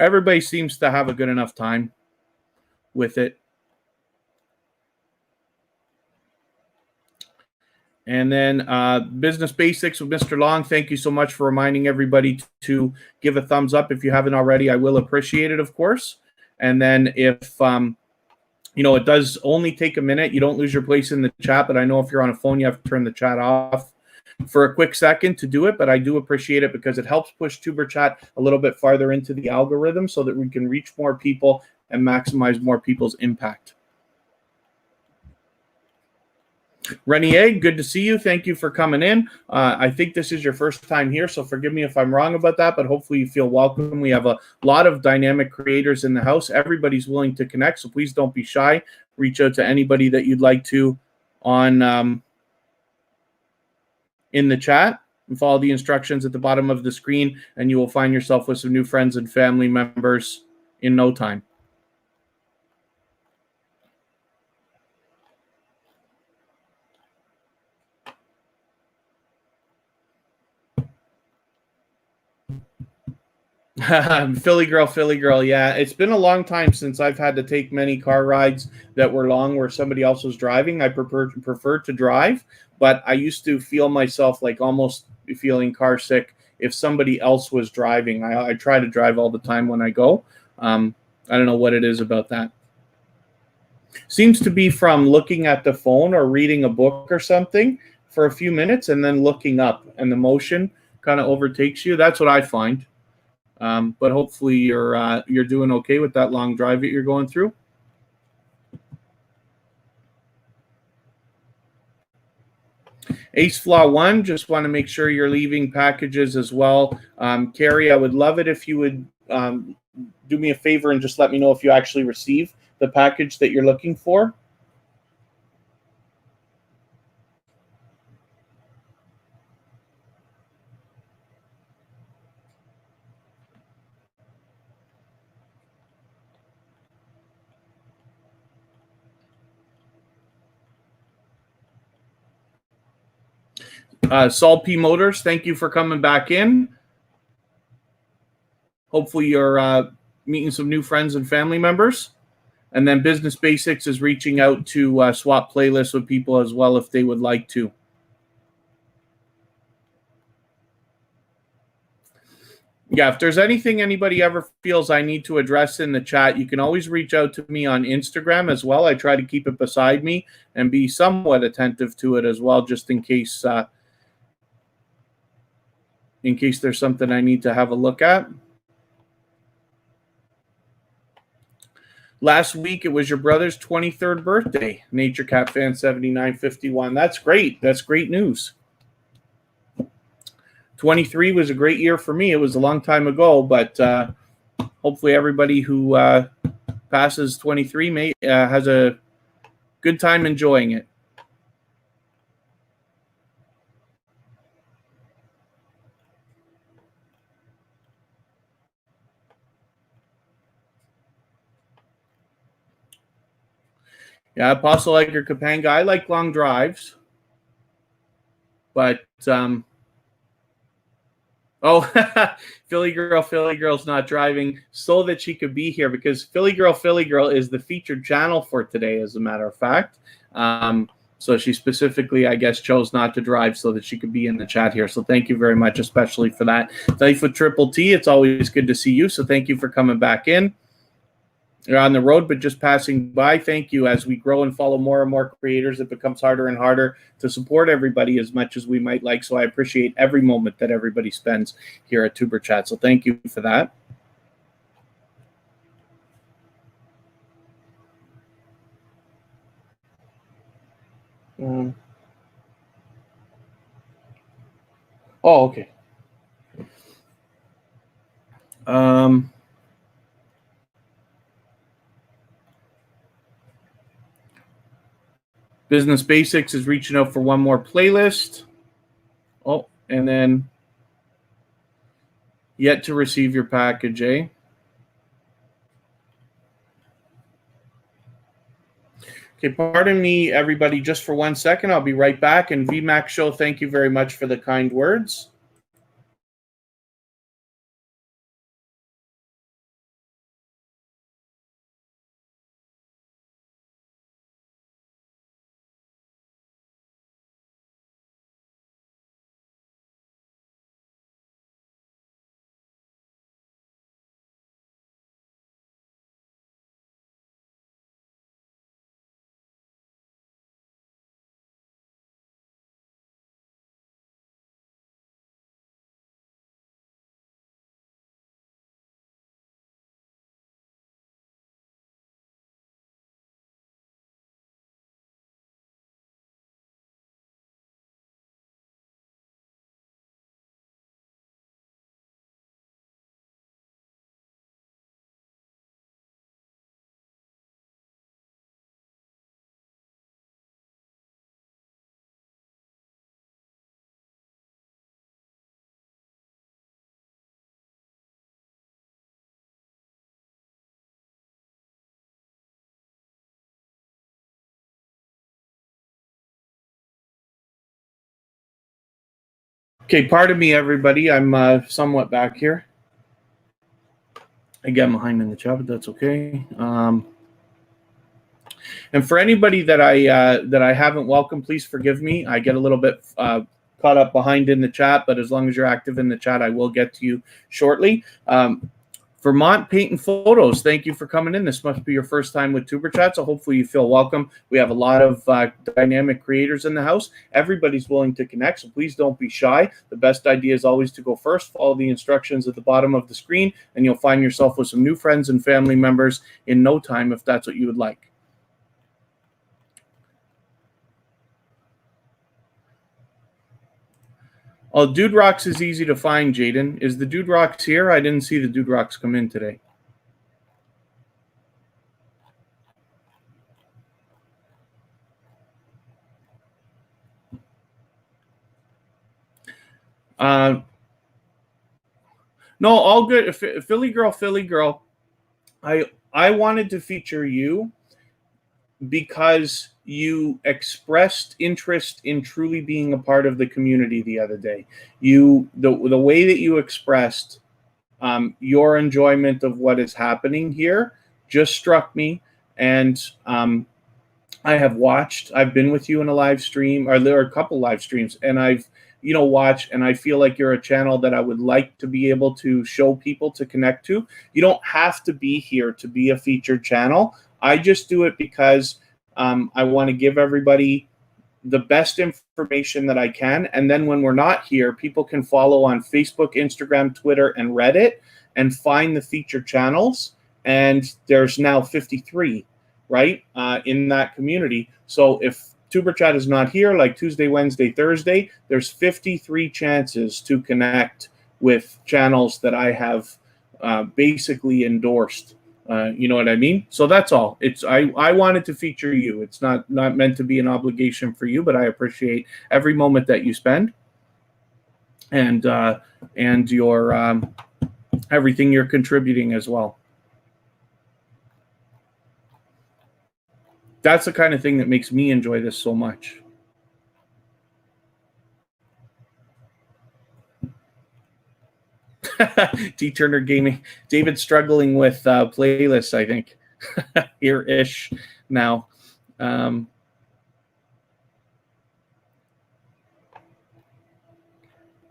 Everybody seems to have a good enough time with it. And then Business Basics with Mr. Long, thank you so much for reminding everybody to give a thumbs up if you haven't already. I will appreciate it, of course. And then if it does only take a minute. You don't lose your place in the chat, but I know if you're on a phone, you have to turn the chat off for a quick second to do it. But I do appreciate it because it helps push Tuberchat a little bit farther into the algorithm so that we can reach more people and maximize more people's impact. Renier, good to see you. Thank you for coming in. I think this is your first time here, so forgive me if I'm wrong about that, but hopefully you feel welcome. We have a lot of dynamic creators in the house. Everybody's willing to connect, so please don't be shy. Reach out to anybody that you'd like to on in the chat and follow the instructions at the bottom of the screen, and you will find yourself with some new friends and family members in no time. Philly girl. Yeah, it's been a long time since I've had to take many car rides that were long where somebody else was driving. I prefer to drive, but I used to feel myself like almost feeling car sick if somebody else was driving. I try to drive all the time when I go. I don't know what it is about that. Seems to be from looking at the phone or reading a book or something for a few minutes and then looking up, and the motion kind of overtakes you. That's what I find. But hopefully you're doing okay with that long drive that you're going through. Ace Flaw 1, just want to make sure you're leaving packages as well. Carrie, I would love it if you would do me a favor and just let me know if you actually receive the package that you're looking for. Saul P. Motors, thank you for coming back in. Hopefully you're meeting some new friends and family members. And then Business Basics is reaching out to swap playlists with people as well if they would like to. Yeah, if there's anything anybody ever feels I need to address in the chat, you can always reach out to me on Instagram as well. I try to keep it beside me and be somewhat attentive to it as well, just in case there's something I need to have a look at. Last week, it was your brother's 23rd birthday, Nature Cat Fan 7951. That's great. That's great news. 23 was a great year for me. It was a long time ago, but hopefully everybody who passes 23 has a good time enjoying it. Yeah, Apostle Edgar Capanga, I like long drives, but Philly Girl's not driving so that she could be here, because Philly Girl is the featured channel for today, as a matter of fact. So she specifically, I guess, chose not to drive so that she could be in the chat here. So thank you very much, especially for that. Life with Triple T, it's always good to see you. So thank you for coming back in. You're on the road, but just passing by. Thank you. As we grow and follow more and more creators, it becomes harder and harder to support everybody as much as we might like. So I appreciate every moment that everybody spends here at Tuberchat. So thank you for that. Oh, okay. Business Basics is reaching out for one more playlist. Oh, and then yet to receive your package, eh? Okay, pardon me, everybody, just for 1 second. I'll be right back. And VMAX Show, thank you very much for the kind words. Okay, pardon me, everybody. I'm somewhat back here. I get behind in the chat, but that's okay. And for anybody that I haven't welcomed, please forgive me. I get a little bit caught up behind in the chat, but as long as you're active in the chat, I will get to you shortly. Vermont Paint and Photos, thank you for coming in. This must be your first time with Tuberchat, so hopefully you feel welcome. We have a lot of dynamic creators in the house. Everybody's willing to connect, so please don't be shy. The best idea is always to go first. Follow the instructions at the bottom of the screen, and you'll find yourself with some new friends and family members in no time if that's what you would like. Oh, Dude Rocks is easy to find, Jaden. Is the Dude Rocks here? I didn't see the Dude Rocks come in today. No, all good. Philly girl. I wanted to feature you because you expressed interest in truly being a part of the community the other day. The way that you expressed your enjoyment of what is happening here just struck me. And I've been with you in a live stream, or there are a couple live streams, and I've, watched, and I feel like you're a channel that I would like to be able to show people to connect to. You don't have to be here to be a featured channel. I just do it because I want to give everybody the best information that I can. And then when we're not here, people can follow on Facebook, Instagram, Twitter, and Reddit and find the featured channels. And there's now 53, right, in that community. So if Tuberchat is not here, like Tuesday, Wednesday, Thursday, there's 53 chances to connect with channels that I have basically endorsed. You know what I mean? So that's all. I wanted to feature you. It's not meant to be an obligation for you, but I appreciate every moment that you spend and your everything you're contributing as well. That's the kind of thing that makes me enjoy this so much. T Turner Gaming. David's struggling with playlists, I think. Here-ish now.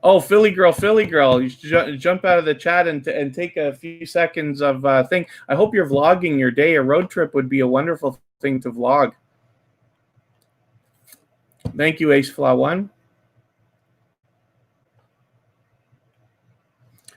Oh, Philly girl. You should jump out of the chat and take a few seconds of thing. I hope you're vlogging your day. A road trip would be a wonderful thing to vlog. Thank you, AceFlaw1.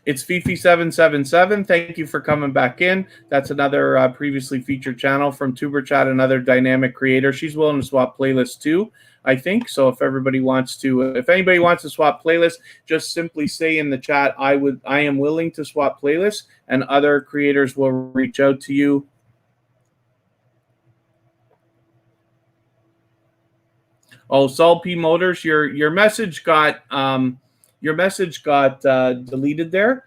It's Fifi777. Thank you for coming back in. That's another previously featured channel from Tuberchat, another dynamic creator. She's willing to swap playlists too, I think. So if anybody wants to swap playlists, just simply say in the chat, I am willing to swap playlists, and other creators will reach out to you. Oh, Saul P Motors, your message got deleted there.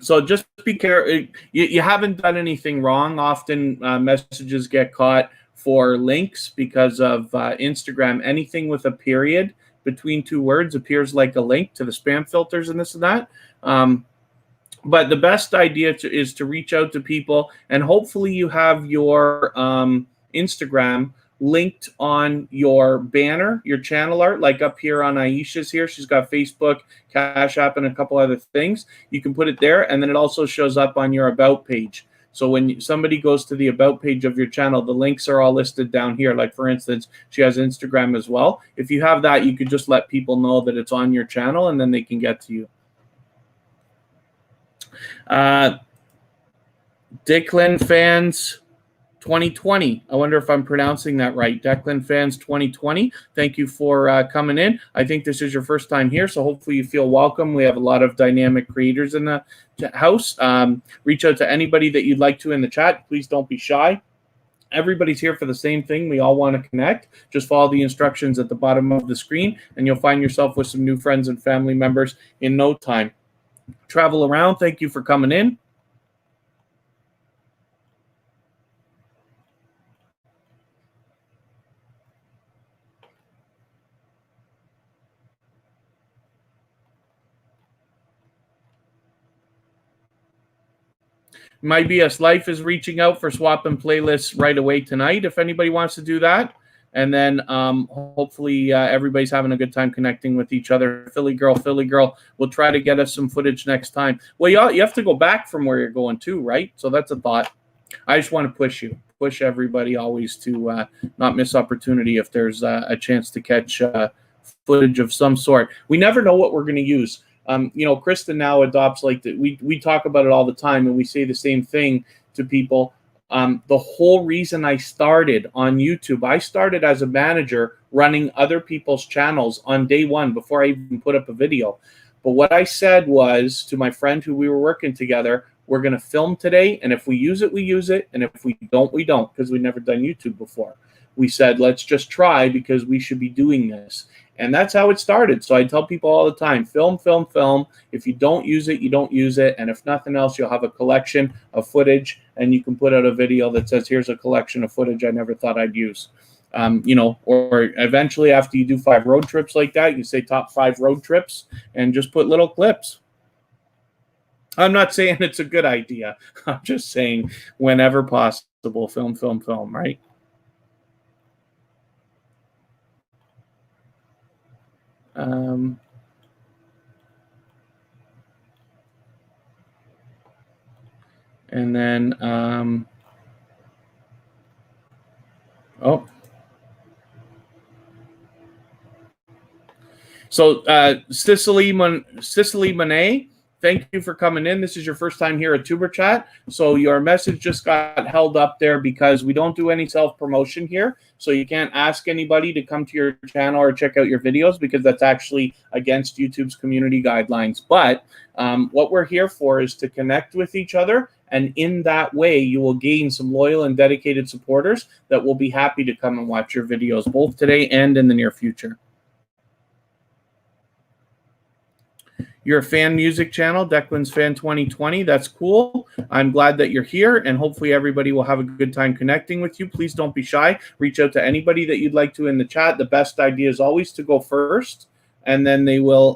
So just be careful. You haven't done anything wrong. Often messages get caught for links because of Instagram. Anything with a period between two words appears like a link to the spam filters and this and that. But the best idea is to reach out to people, and hopefully you have your Instagram linked on your banner, your channel art, like up here on Aisha's here. She's got Facebook, Cash App, and a couple other things. You can put it there, and then it also shows up on your About page. So when somebody goes to the About page of your channel, the links are all listed down here. Like, for instance, she has Instagram as well. If you have that, you could just let people know that it's on your channel, and then they can get to you. Declan Fans 2020. I wonder if I'm pronouncing that right. Declan Fans 2020. Thank you for coming in. I think this is your first time here, so hopefully you feel welcome. We have a lot of dynamic creators in the house. Reach out to anybody that you'd like to in the chat. Please don't be shy. Everybody's here for the same thing. We all want to connect. Just follow the instructions at the bottom of the screen, and you'll find yourself with some new friends and family members in no time. Travel around. Thank you for coming in. My BS Life is reaching out for swapping playlists right away tonight if anybody wants to do that. And then hopefully everybody's having a good time connecting with each other. Philly girl, we'll try to get us some footage next time. Well, you have to go back from where you're going too, right? So that's a thought. I just want to push everybody always to not miss opportunity if there's a chance to catch footage of some sort. We never know what we're going to use. Kristen now adopts we talk about it all the time, and we say the same thing to people. The whole reason I started on YouTube, I started as a manager running other people's channels on day one before I even put up a video. But what I said was to my friend who we were working together, we're going to film today, and if we use it, we use it, and if we don't, we don't, because we've never done YouTube before. We said, let's just try because we should be doing this. And that's how it started. So I tell people all the time, film, film, film. If you don't use it, you don't use it. And if nothing else, you'll have a collection of footage, and you can put out a video that says, here's a collection of footage I never thought I'd use. Or eventually after you do 5 road trips like that, you say top 5 road trips and just put little clips. I'm not saying it's a good idea. I'm just saying whenever possible, film, film, film, right? And then, so Cicely Monet, thank you for coming in. This is your first time here at Tuberchat. So your message just got held up there because we don't do any self-promotion here. So you can't ask anybody to come to your channel or check out your videos because that's actually against YouTube's community guidelines. But what we're here for is to connect with each other. And in that way, you will gain some loyal and dedicated supporters that will be happy to come and watch your videos, both today and in the near future. Your fan music channel, Declan's Fan 2020. That's cool. I'm glad that you're here, and hopefully everybody will have a good time connecting with you. Please don't be shy. Reach out to anybody that you'd like to in the chat. The best idea is always to go first, and then they will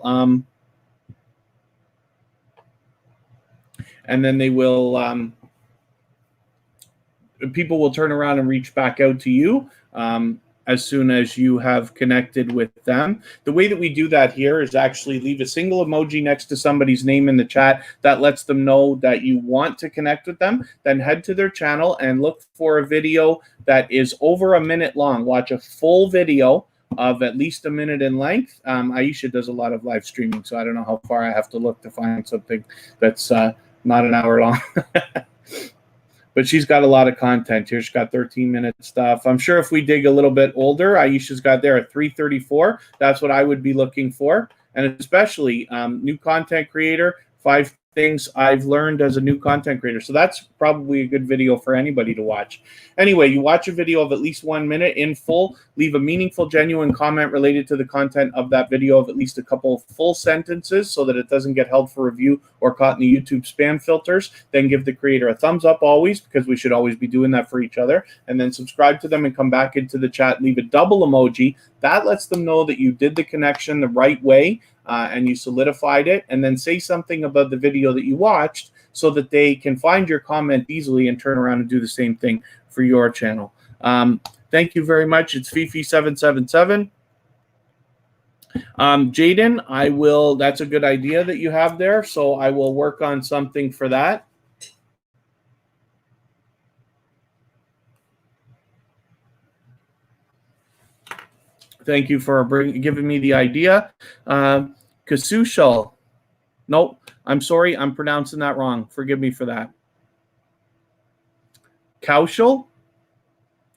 people will turn around and reach back out to you as soon as you have connected with them. The way that we do that here is actually leave a single emoji next to somebody's name in the chat. That lets them know that you want to connect with them. Then head to their channel and look for a video that is over a minute long. Watch a full video of at least a minute in length. Aisha does a lot of live streaming, so I don't know how far I have to look to find something that's not an hour long. But she's got a lot of content here. She's got 13-minute stuff. I'm sure if we dig a little bit older, Aisha's got there at 3:34. That's what I would be looking for. And especially new content creator, 5 things I've learned as a new content creator. So that's probably a good video for anybody to watch. Anyway, you watch a video of at least 1 minute in full, leave a meaningful, genuine comment related to the content of that video of at least a couple of full sentences so that it doesn't get held for review or caught in the YouTube spam filters. Then give the creator a thumbs up always, because we should always be doing that for each other. And then subscribe to them and come back into the chat. Leave a double emoji. That lets them know that you did the connection the right way. And you solidified it, and then say something about the video that you watched so that they can find your comment easily and turn around and do the same thing for your channel. Thank you very much. It's Fifi777. Jaden, that's a good idea that you have there, so I will work on something for that. Thank you for giving me the idea. Kasushal. Nope, I'm sorry. I'm pronouncing that wrong. Forgive me for that. Kaushal?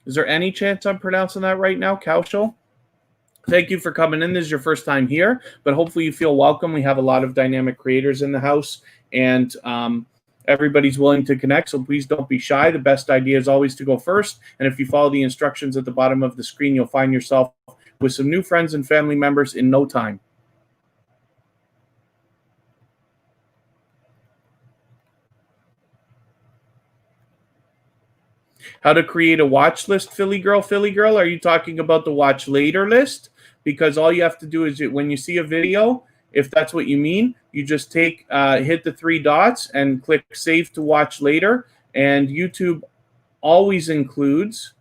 Is there any chance I'm pronouncing that right now? Kaushal? Thank you for coming in. This is your first time here, but hopefully you feel welcome. We have a lot of dynamic creators in the house, and everybody's willing to connect, so please don't be shy. The best idea is always to go first, and if you follow the instructions at the bottom of the screen, you'll find yourself with some new friends and family members in no time. How to create a watch list, Philly girl. Philly girl, are you talking about the watch later list? Because all you have to do is when you see a video, if that's what you mean, you just hit the 3 dots and click save to watch later. And YouTube always includes,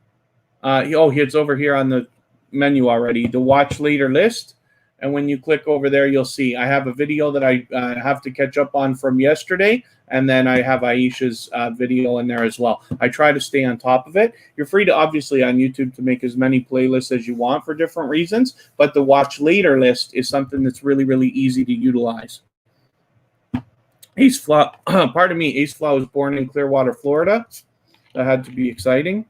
it's over here on the menu already, the watch later list. And when you click over there, you'll see I have a video that I have to catch up on from yesterday. And then I have Aisha's video in there as well. I try to stay on top of it. You're free to, obviously, on YouTube to make as many playlists as you want for different reasons. But the watch later list is something that's really, really easy to utilize. Ace Flaw, pardon me, Ace Flaw was born in Clearwater, Florida. That had to be exciting.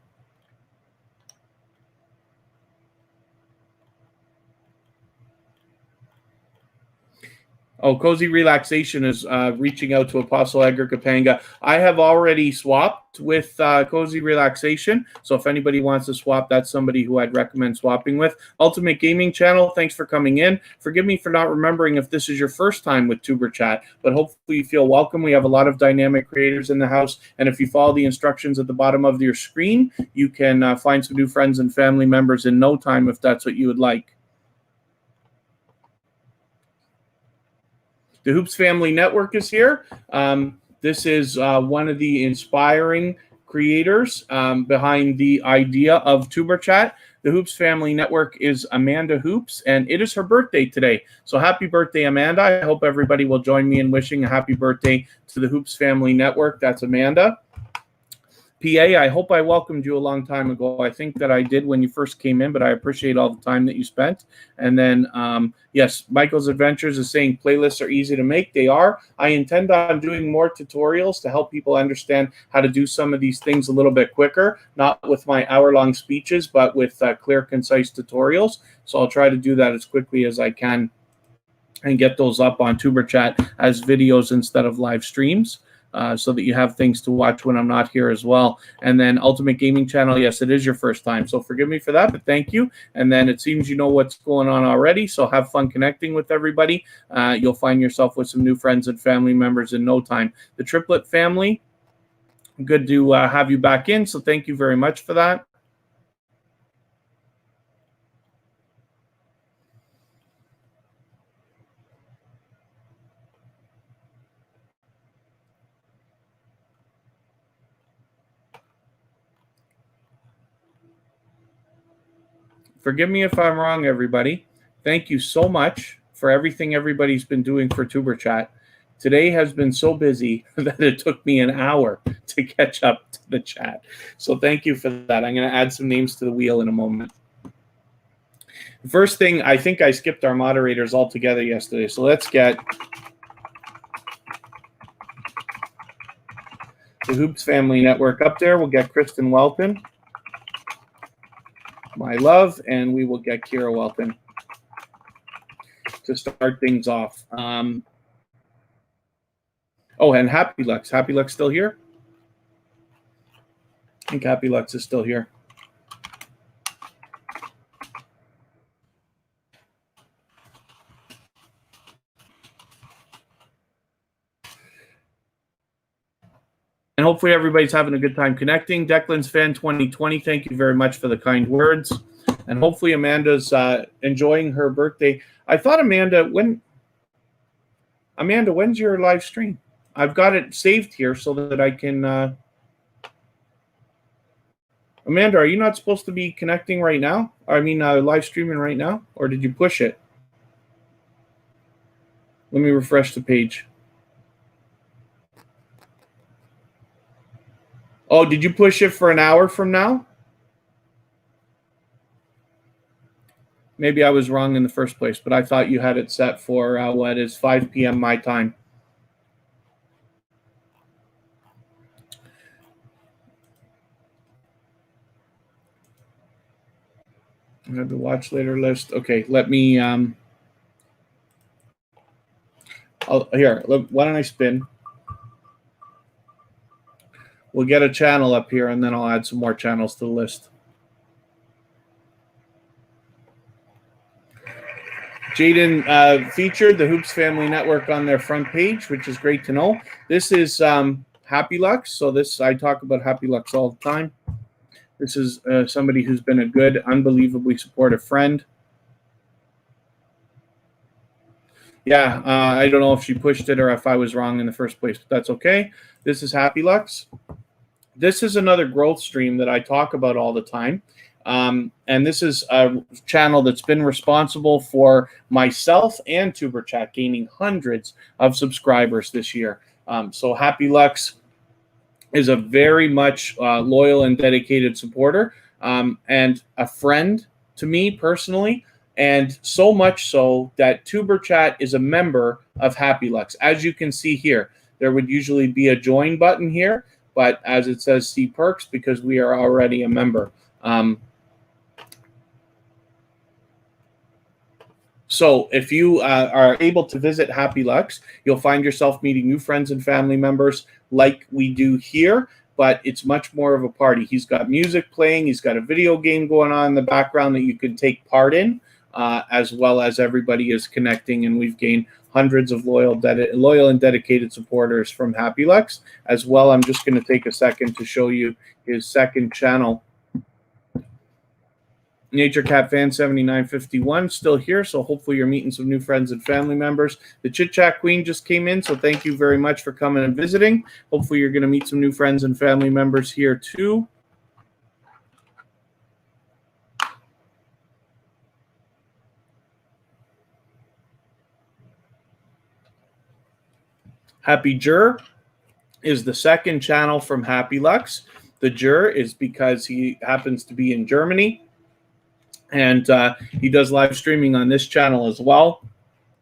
Oh, Cozy Relaxation is reaching out to Apostle Edgar Kapanga. I have already swapped with Cozy Relaxation. So if anybody wants to swap, that's somebody who I'd recommend swapping with. Ultimate Gaming Channel, thanks for coming in. Forgive me for not remembering if this is your first time with Tuberchat, but hopefully you feel welcome. We have a lot of dynamic creators in the house. And if you follow the instructions at the bottom of your screen, you can find some new friends and family members in no time if that's what you would like. The Hoops Family Network is here. This is one of the inspiring creators behind the idea of Tuberchat. The Hoops Family Network is Amanda Hoops, and it is her birthday today. So happy birthday, Amanda. I hope everybody will join me in wishing a happy birthday to the Hoops Family Network. That's Amanda. PA, I hope I welcomed you a long time ago. I think that I did when you first came in, but I appreciate all the time that you spent. And then, yes, Michael's Adventures is saying playlists are easy to make. They are. I intend on doing more tutorials to help people understand how to do some of these things a little bit quicker, not with my hour-long speeches, but with clear, concise tutorials. So I'll try to do that as quickly as I can and get those up on Tuberchat as videos instead of live streams. So that you have things to watch when I'm not here as well. And then Ultimate Gaming Channel, yes, it is your first time. So forgive me for that, but thank you. And then it seems you know what's going on already. So have fun connecting with everybody. You'll find yourself with some new friends and family members in no time. The Triplet family, good to have you back in. So thank you very much for that. Forgive me if I'm wrong, everybody. Thank you so much for everything everybody's been doing for Tuberchat. Today has been so busy that it took me an hour to catch up to the chat. So thank you for that. I'm going to add some names to the wheel in a moment. The first thing, I think I skipped our moderators altogether yesterday. So let's get the Hoops Family Network up there. We'll get Kristen Welton, my love, and we will get Kira Welton to start things off. Oh, and Happy Lux. Happy Lux still here? I think Happy Lux is still here. And hopefully everybody's having a good time connecting. Declan's Fan 2020, thank you very much for the kind words. And hopefully Amanda's enjoying her birthday. I thought, Amanda, when's your live stream? I've got it saved here so that I can... Amanda, are you not supposed to be connecting right now? I mean, live streaming right now? Or did you push it? Let me refresh the page. Oh, did you push it for an hour from now? Maybe I was wrong in the first place, but I thought you had it set for what is 5 p.m. my time. I have the watch later list. Okay, let me. Here, why don't I spin? We'll get a channel up here, and then I'll add some more channels to the list. Jaden featured the Hoops Family Network on their front page, which is great to know. This is Happy Lux. So this, I talk about Happy Lux all the time. This is somebody who's been a good, unbelievably supportive friend. Yeah, I don't know if she pushed it or if I was wrong in the first place, but that's okay. This is Happy Lux. This is another growth stream that I talk about all the time. And this is a channel that's been responsible for myself and Tuberchat gaining hundreds of subscribers this year. So Happy Lux is a very much loyal and dedicated supporter and a friend to me personally. And so much so that Tuberchat is a member of Happy Lux. As you can see here, there would usually be a join button here, but as it says, see perks, because we are already a member. So if you are able to visit Happy Lux, you'll find yourself meeting new friends and family members like we do here, but it's much more of a party. He's got music playing. He's got a video game going on in the background that you can take part in, as well as everybody is connecting, and we've gained hundreds of loyal and dedicated supporters from Happy Lux as well. I'm just going to take a second to show you his second channel. Nature Cat Fan 7951 still here, so hopefully you're meeting some new friends and family members. The Chit Chat Queen just came in, so thank you very much for coming and visiting. Hopefully you're going to meet some new friends and family members here too. Happy Jur is the second channel from Happy Lux. The Jur is because he happens to be in Germany, and he does live streaming on this channel as well.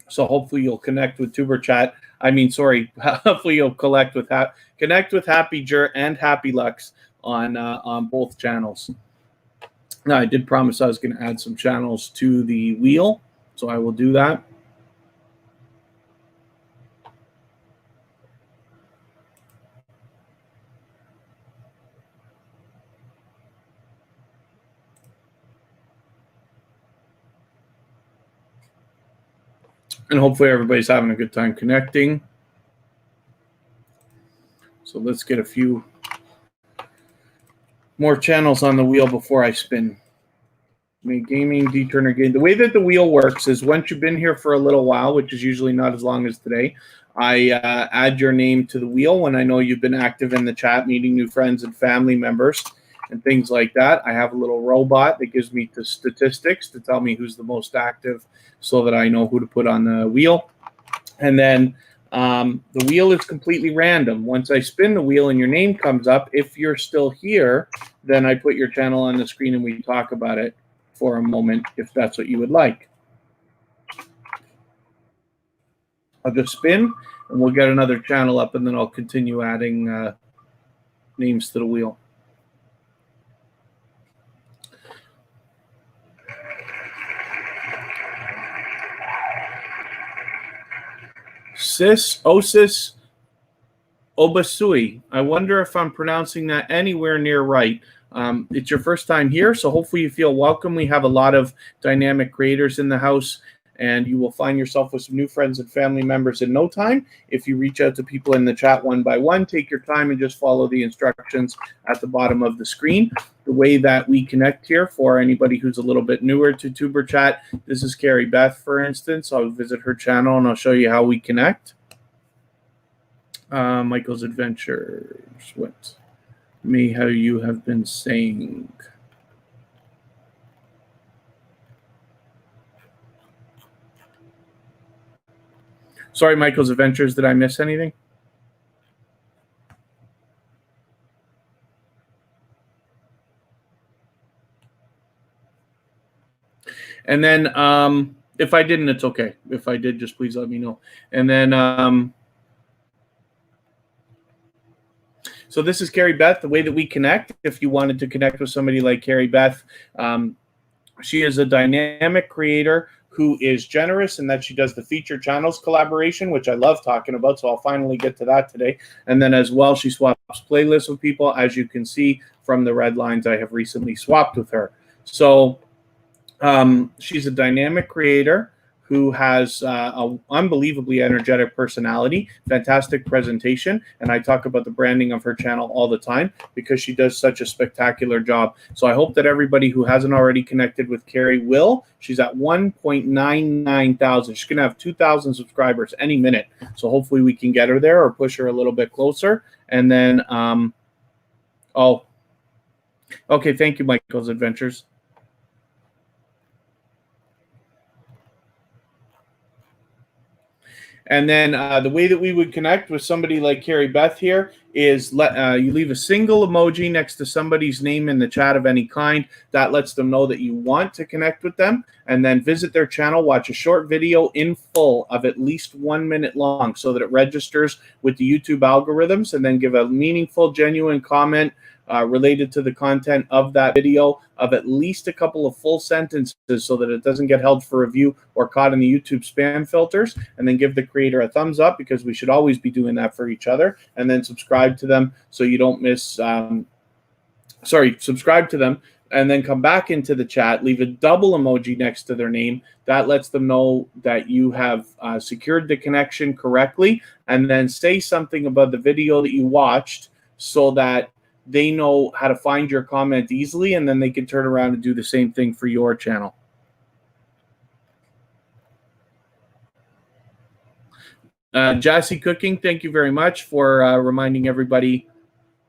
So hopefully you'll connect with Tuberchat. Hopefully you'll connect with Happy Jur and Happy Lux on both channels. Now, I did promise I was going to add some channels to the wheel, so I will do that. And hopefully everybody's having a good time connecting. So let's get a few more channels on the wheel before I spin. Gaming, D-Turner Game. The way that the wheel works is once you've been here for a little while, which is usually not as long as today, I add your name to the wheel when I know you've been active in the chat, meeting new friends and family members and things like that. I have a little robot that gives me the statistics to tell me who's the most active so that I know who to put on the wheel. And then the wheel is completely random. Once I spin the wheel and your name comes up, if you're still here, then I put your channel on the screen and we talk about it for a moment if that's what you would like. I'll just spin and we'll get another channel up, and then I'll continue adding names to the wheel. Osis Obasui. I wonder if I'm pronouncing that anywhere near right. It's your first time here, so hopefully you feel welcome. We have a lot of dynamic creators in the house, and you will find yourself with some new friends and family members in no time. If you reach out to people in the chat one by one, take your time and just follow the instructions at the bottom of the screen. The way that we connect here, for anybody who's a little bit newer to Tuberchat, this is Carrie Beth, for instance. I'll visit her channel and I'll show you how we connect. Michael's Adventures. What may how you have been saying? Sorry, Michael's Adventures. Did I miss anything? And then if I didn't, it's okay. If I did, just please let me know. And then so this is Carrie Beth. The way that we connect, if you wanted to connect with somebody like Carrie Beth, she is a dynamic creator who is generous in that she does the featured channels collaboration, which I love talking about, so I'll finally get to that today. And then as well, she swaps playlists with people. As you can see from the red lines, I have recently swapped with her. So she's a dynamic creator who has an unbelievably energetic personality, fantastic presentation, and I talk about the branding of her channel all the time because she does such a spectacular job. So I hope that everybody who hasn't already connected with Carrie will. She's at 1.99 thousand. She's going to have 2,000 subscribers any minute. So hopefully we can get her there or push her a little bit closer. And then, okay, thank you, Michael's Adventures. And then the way that we would connect with somebody like Carrie Beth here is you leave a single emoji next to somebody's name in the chat of any kind. That lets them know that you want to connect with them, and then visit their channel, watch a short video in full of at least 1 minute long so that it registers with the YouTube algorithms, and then give a meaningful, genuine comment related to the content of that video of at least a couple of full sentences so that it doesn't get held for review or caught in the YouTube spam filters, and then give the creator a thumbs up, because we should always be doing that for each other, and then subscribe to them so you don't miss, subscribe to them, and then come back into the chat, leave a double emoji next to their name. That lets them know that you have secured the connection correctly, and then say something about the video that you watched so that they know how to find your comment easily, and then they can turn around and do the same thing for your channel. Jassy Cooking, thank you very much for reminding everybody.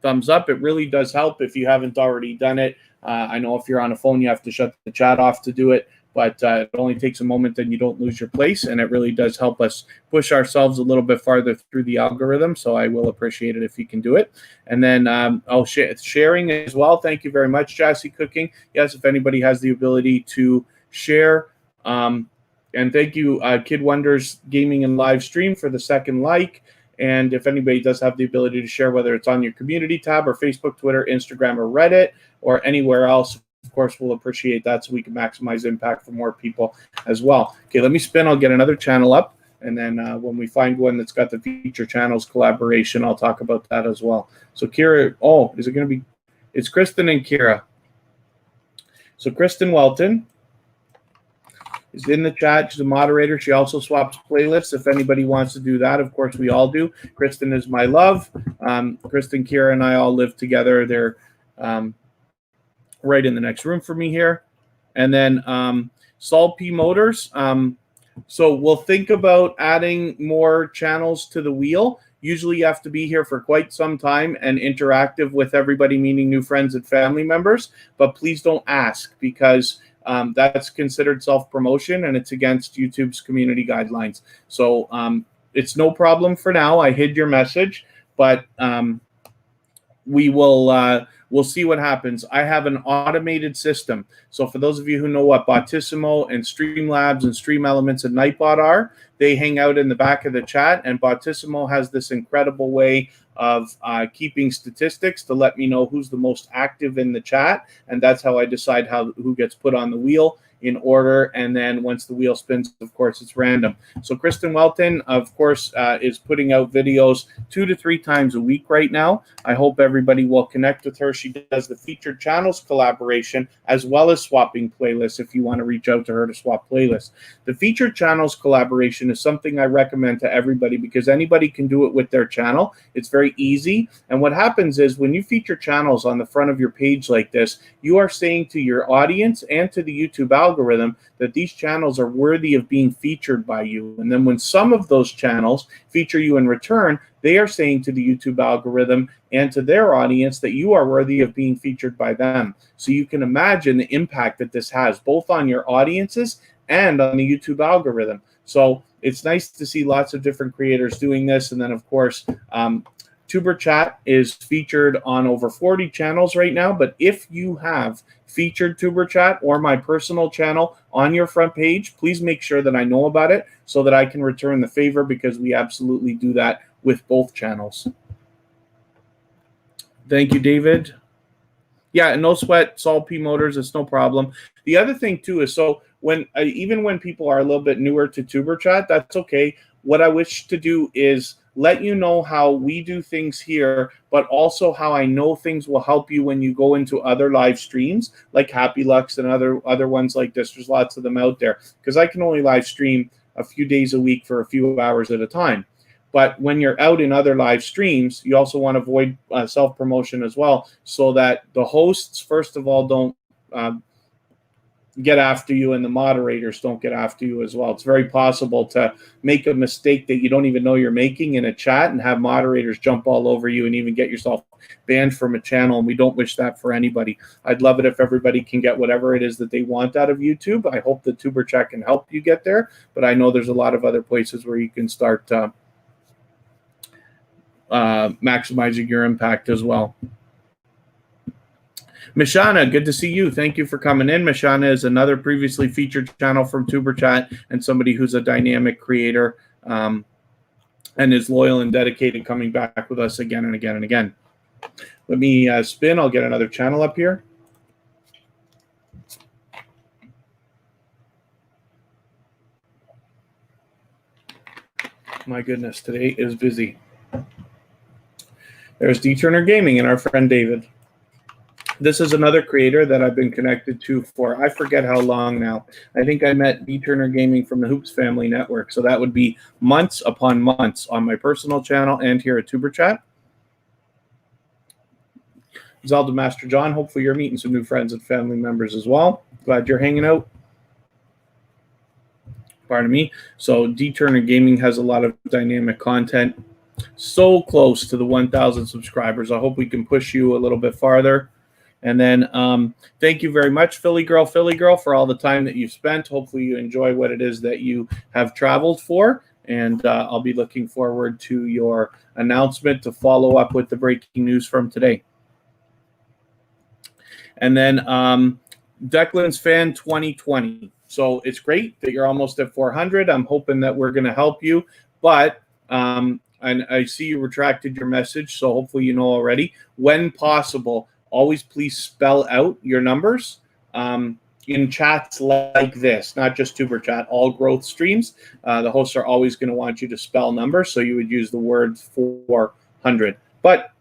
Thumbs up. It really does help if you haven't already done it. I know if you're on a phone, you have to shut the chat off to do it, but it only takes a moment and you don't lose your place, and it really does help us push ourselves a little bit farther through the algorithm, so I will appreciate it if you can do it. And then sharing as well. Thank you very much, Jassy Cooking. Yes, if anybody has the ability to share. And thank you, Kid Wonders Gaming and Live Stream, for the second like. And if anybody does have the ability to share, whether it's on your community tab or Facebook, Twitter, Instagram, or Reddit, or anywhere else, of course, we'll appreciate that so we can maximize impact for more people as well. Okay, let me spin. I'll get another channel up. And then when we find one that's got the feature channels collaboration, I'll talk about that as well. So Kira, oh, is it going to be? It's Kristen and Kira. So Kristen Welton is in the chat. She's a moderator. She also swaps playlists if anybody wants to do that. Of course, we all do. Kristen is my love. Kristen, Kira, and I all live together. They're right in the next room for me here. And then Saul P. Motors. So we'll think about adding more channels to the wheel. Usually you have to be here for quite some time and interactive with everybody, meaning new friends and family members. But please don't ask, because that's considered self-promotion and it's against YouTube's community guidelines. So it's no problem for now. I hid your message, but we will we'll see what happens. I have an automated system. So for those of you who know what Bottissimo and Streamlabs and Stream Elements and Nightbot are, they hang out in the back of the chat, and Bottissimo has this incredible way of keeping statistics to let me know who's the most active in the chat, and that's how I decide who gets put on the wheel in order. And then once the wheel spins, of course, it's random. So Kristen Welton, of course, is putting out videos 2 to 3 times a week right now. I hope everybody will connect with her. She does the featured channels collaboration as well as swapping playlists if you want to reach out to her to swap playlists. The featured channels collaboration is something I recommend to everybody because anybody can do it with their channel. It's very easy. And what happens is when you feature channels on the front of your page like this, you are saying to your audience and to the YouTube algorithm that these channels are worthy of being featured by you. And then when some of those channels feature you in return, they are saying to the YouTube algorithm and to their audience that you are worthy of being featured by them. So you can imagine the impact that this has both on your audiences and on the YouTube algorithm. So it's nice to see lots of different creators doing this. And then, of course, Tuberchat is featured on over 40 channels right now. But if you have featured Tuberchat or my personal channel on your front page, please make sure that I know about it so that I can return the favor, because we absolutely do that with both channels. Thank you, David. Yeah, no sweat, Saul P. Motors, it's no problem. The other thing, too, is so when even when people are a little bit newer to Tuberchat, that's okay. What I wish to do is let you know how we do things here, but also how I know things will help you when you go into other live streams like Happy Lux and other ones like this. There's lots of them out there because I can only live stream a few days a week for a few hours at a time. But when you're out in other live streams, you also want to avoid self-promotion as well, so that the hosts, first of all, don't get after you and the moderators don't get after you as well. It's very possible to make a mistake that you don't even know you're making in a chat and have moderators jump all over you and even get yourself banned from a channel, and we don't wish that for anybody. I'd love it if everybody can get whatever it is that they want out of YouTube. I hope the Tuberchat can help you get there, but I know there's a lot of other places where you can start maximizing your impact as well. Mishana, good to see you. Thank you for coming in. Mishana is another previously featured channel from Tuberchat and somebody who's a dynamic creator and is loyal and dedicated, coming back with us again and again and again. Let me spin. I'll get another channel up here. My goodness, today is busy. There's D Turner Gaming and our friend David. This is another creator that I've been connected to for, I forget how long now. I think I met D Turner Gaming from the Hoops Family Network. So that would be months upon months on my personal channel and here at Tuberchat. Zelda Master John, hopefully you're meeting some new friends and family members as well. Glad you're hanging out. Pardon me. So D Turner Gaming has a lot of dynamic content. So close to the 1,000 subscribers. I hope we can push you a little bit farther. And then thank you very much, Philly Girl, for all the time that you've spent. Hopefully you enjoy what it is that you have traveled for. And I'll be looking forward to your announcement to follow up with the breaking news from today. And then Declan's Fan 2020. So it's great that you're almost at 400. I'm hoping that we're going to help you. But and I see you retracted your message, so hopefully you know already. When possible, always please spell out your numbers in chats like this, not just Tuberchat, all growth streams. The hosts are always going to want you to spell numbers, so you would use the word 400. But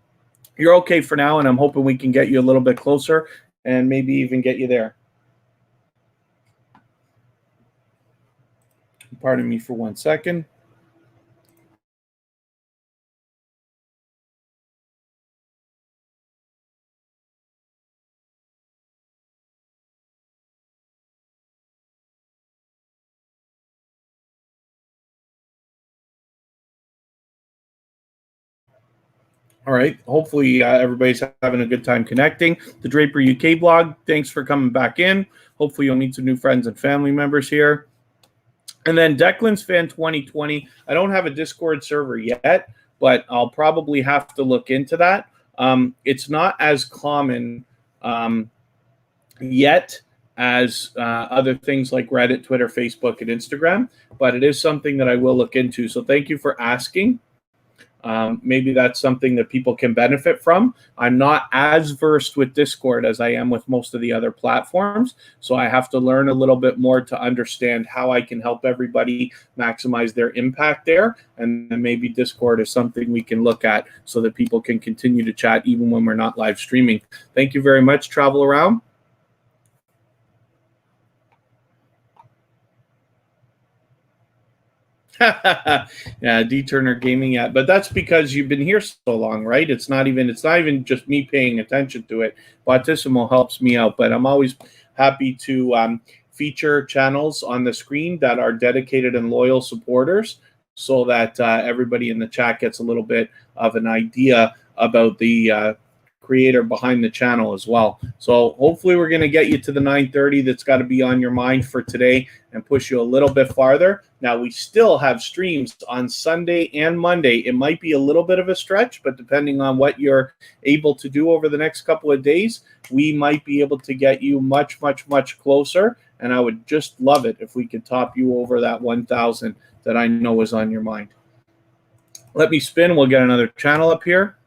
you're okay for now, and I'm hoping we can get you a little bit closer and maybe even get you there. Pardon me for 1 second. All right. Hopefully everybody's having a good time connecting. The Draper UK blog, thanks for coming back in. Hopefully you'll meet some new friends and family members here. And then Declan's Fan 2020. I don't have a Discord server yet, but I'll probably have to look into that. It's not as common yet as other things like Reddit, Twitter, Facebook, and Instagram, but it is something that I will look into. So thank you for asking. Maybe that's something that people can benefit from. I'm not as versed with Discord as I am with most of the other platforms, so I have to learn a little bit more to understand how I can help everybody maximize their impact there, and then maybe Discord is something we can look at so that people can continue to chat even when we're not live streaming. Thank you very much, Travel Around. Yeah, D Turner Gaming, yeah, but that's because you've been here so long, right? It's not even just me paying attention to it. Bautissimo helps me out, but I'm always happy to feature channels on the screen that are dedicated and loyal supporters, so that everybody in the chat gets a little bit of an idea about the creator behind the channel as well. So hopefully we're going to get you to the 930 that's got to be on your mind for today and push you a little bit farther. Now, we still have streams on Sunday and Monday. It might be a little bit of a stretch, but depending on what you're able to do over the next couple of days, we might be able to get you much, much, much closer. And I would just love it if we could top you over that 1,000 that I know is on your mind. Let me spin. We'll get another channel up here.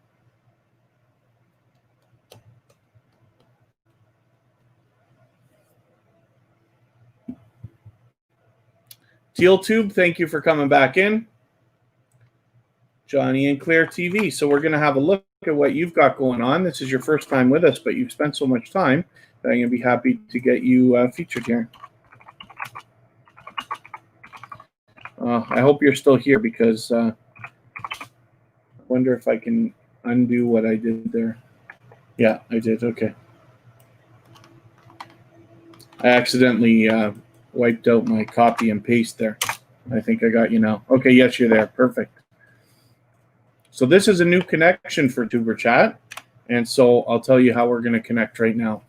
TealTube, thank you for coming back in. Johnny and Claire TV. So we're going to have a look at what you've got going on. This is your first time with us, but you've spent so much time that I'm going to be happy to get you featured here. I hope you're still here, because I wonder if I can undo what I did there. Yeah, I did. Okay. I accidentally wiped out my copy and paste there. I think I got you now. Okay, yes, you're there. Perfect. So this is a new connection for Tuberchat, and so I'll tell you how we're going to connect right now.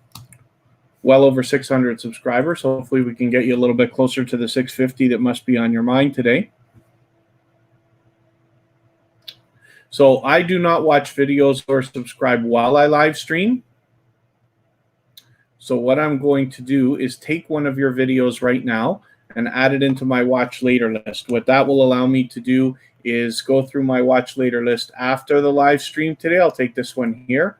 Well over 600 subscribers. Hopefully we can get you a little bit closer to the 650 that must be on your mind today. So I do not watch videos or subscribe while I live stream. So what I'm going to do is take one of your videos right now and add it into my watch later list. What that will allow me to do is go through my watch later list after the live stream today. I'll take this one here.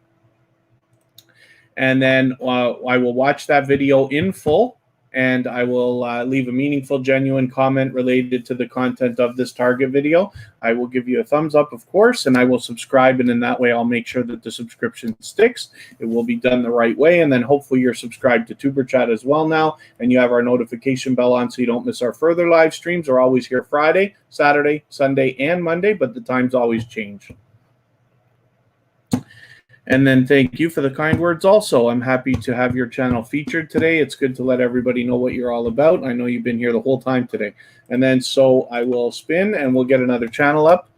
And then I will watch that video in full, and I will leave a meaningful, genuine comment related to the content of this target video. I will give you a thumbs up, of course, and I will subscribe, and in that way I'll make sure that the subscription sticks. It will be done the right way, and then hopefully you're subscribed to Tuberchat as well now, and you have our notification bell on so you don't miss our further live streams. We're always here Friday, Saturday, Sunday, and Monday, but the times always change. And then thank you for the kind words also. I'm happy to have your channel featured today. It's good to let everybody know what you're all about. I know you've been here the whole time today. And then so I will spin and we'll get another channel up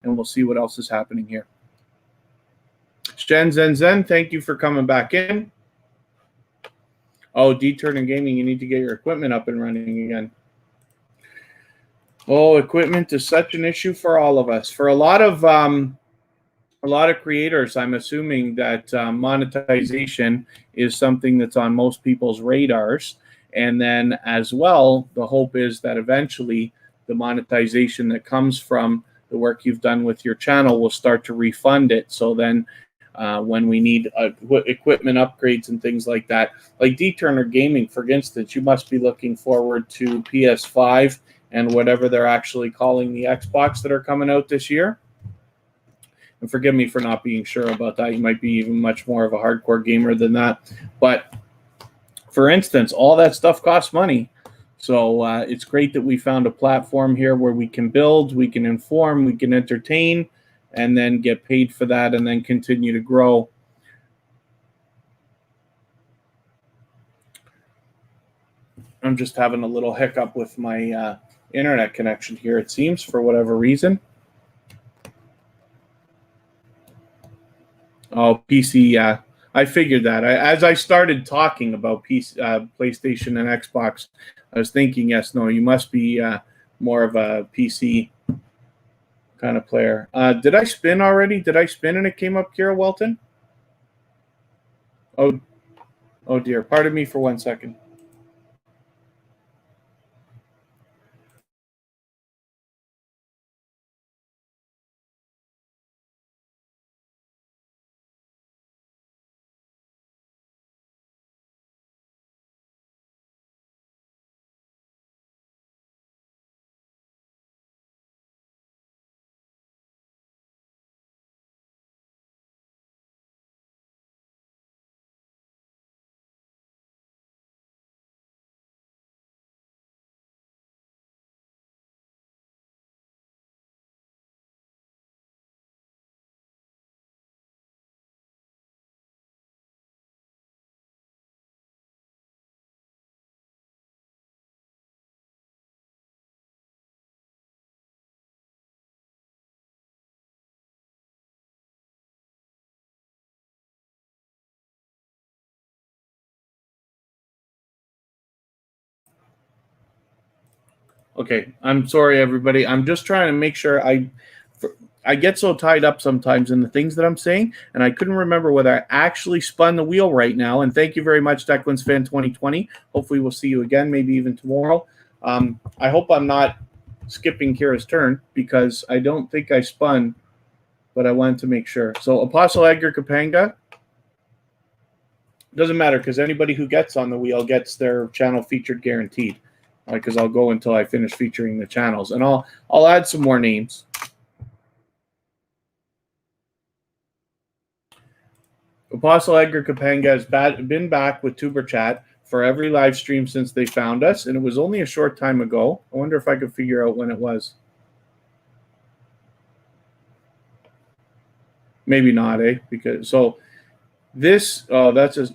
and we'll see what else is happening here. Shen Zen Zen, thank you for coming back in. Oh, D-Turn and Gaming, you need to get your equipment up and running again. Oh, equipment is such an issue for all of us. For a lot of creators, I'm assuming that monetization is something that's on most people's radars. And then as well, the hope is that eventually the monetization that comes from the work you've done with your channel will start to refund it. So then when we need equipment upgrades and things like that, like D-Turner Gaming, for instance, you must be looking forward to PS5 and whatever they're actually calling the Xbox that are coming out this year. And forgive me for not being sure about that. You might be even much more of a hardcore gamer than that. But for instance, all that stuff costs money. So it's great that we found a platform here where we can build, we can inform, we can entertain, and then get paid for that and then continue to grow. I'm just having a little hiccup with my internet connection here, it seems, for whatever reason. Oh, PC, yeah. I figured that. As I started talking about PlayStation and Xbox, I was thinking, yes, no, you must be more of a PC kind of player. Did I spin already? Did I spin and it came up, Kira Welton? Oh dear. Pardon me for 1 second. Okay, I'm sorry, everybody. I'm just trying to make sure I get so tied up sometimes in the things that I'm saying, and I couldn't remember whether I actually spun the wheel right now. And thank you very much, Declan's Fan 2020. Hopefully we'll see you again, maybe even tomorrow. I hope I'm not skipping Kira's turn because I don't think I spun, but I wanted to make sure. So Apostle Edgar Kapanga. Doesn't matter because anybody who gets on the wheel gets their channel featured guaranteed. Because I'll go until I finish featuring the channels, and I'll add some more names. Apostle Edgar Kapanga has been back with Tuberchat for every live stream since they found us, and it was only a short time ago. I wonder if I could figure out when it was. Maybe not, eh? Because so this, oh, that's a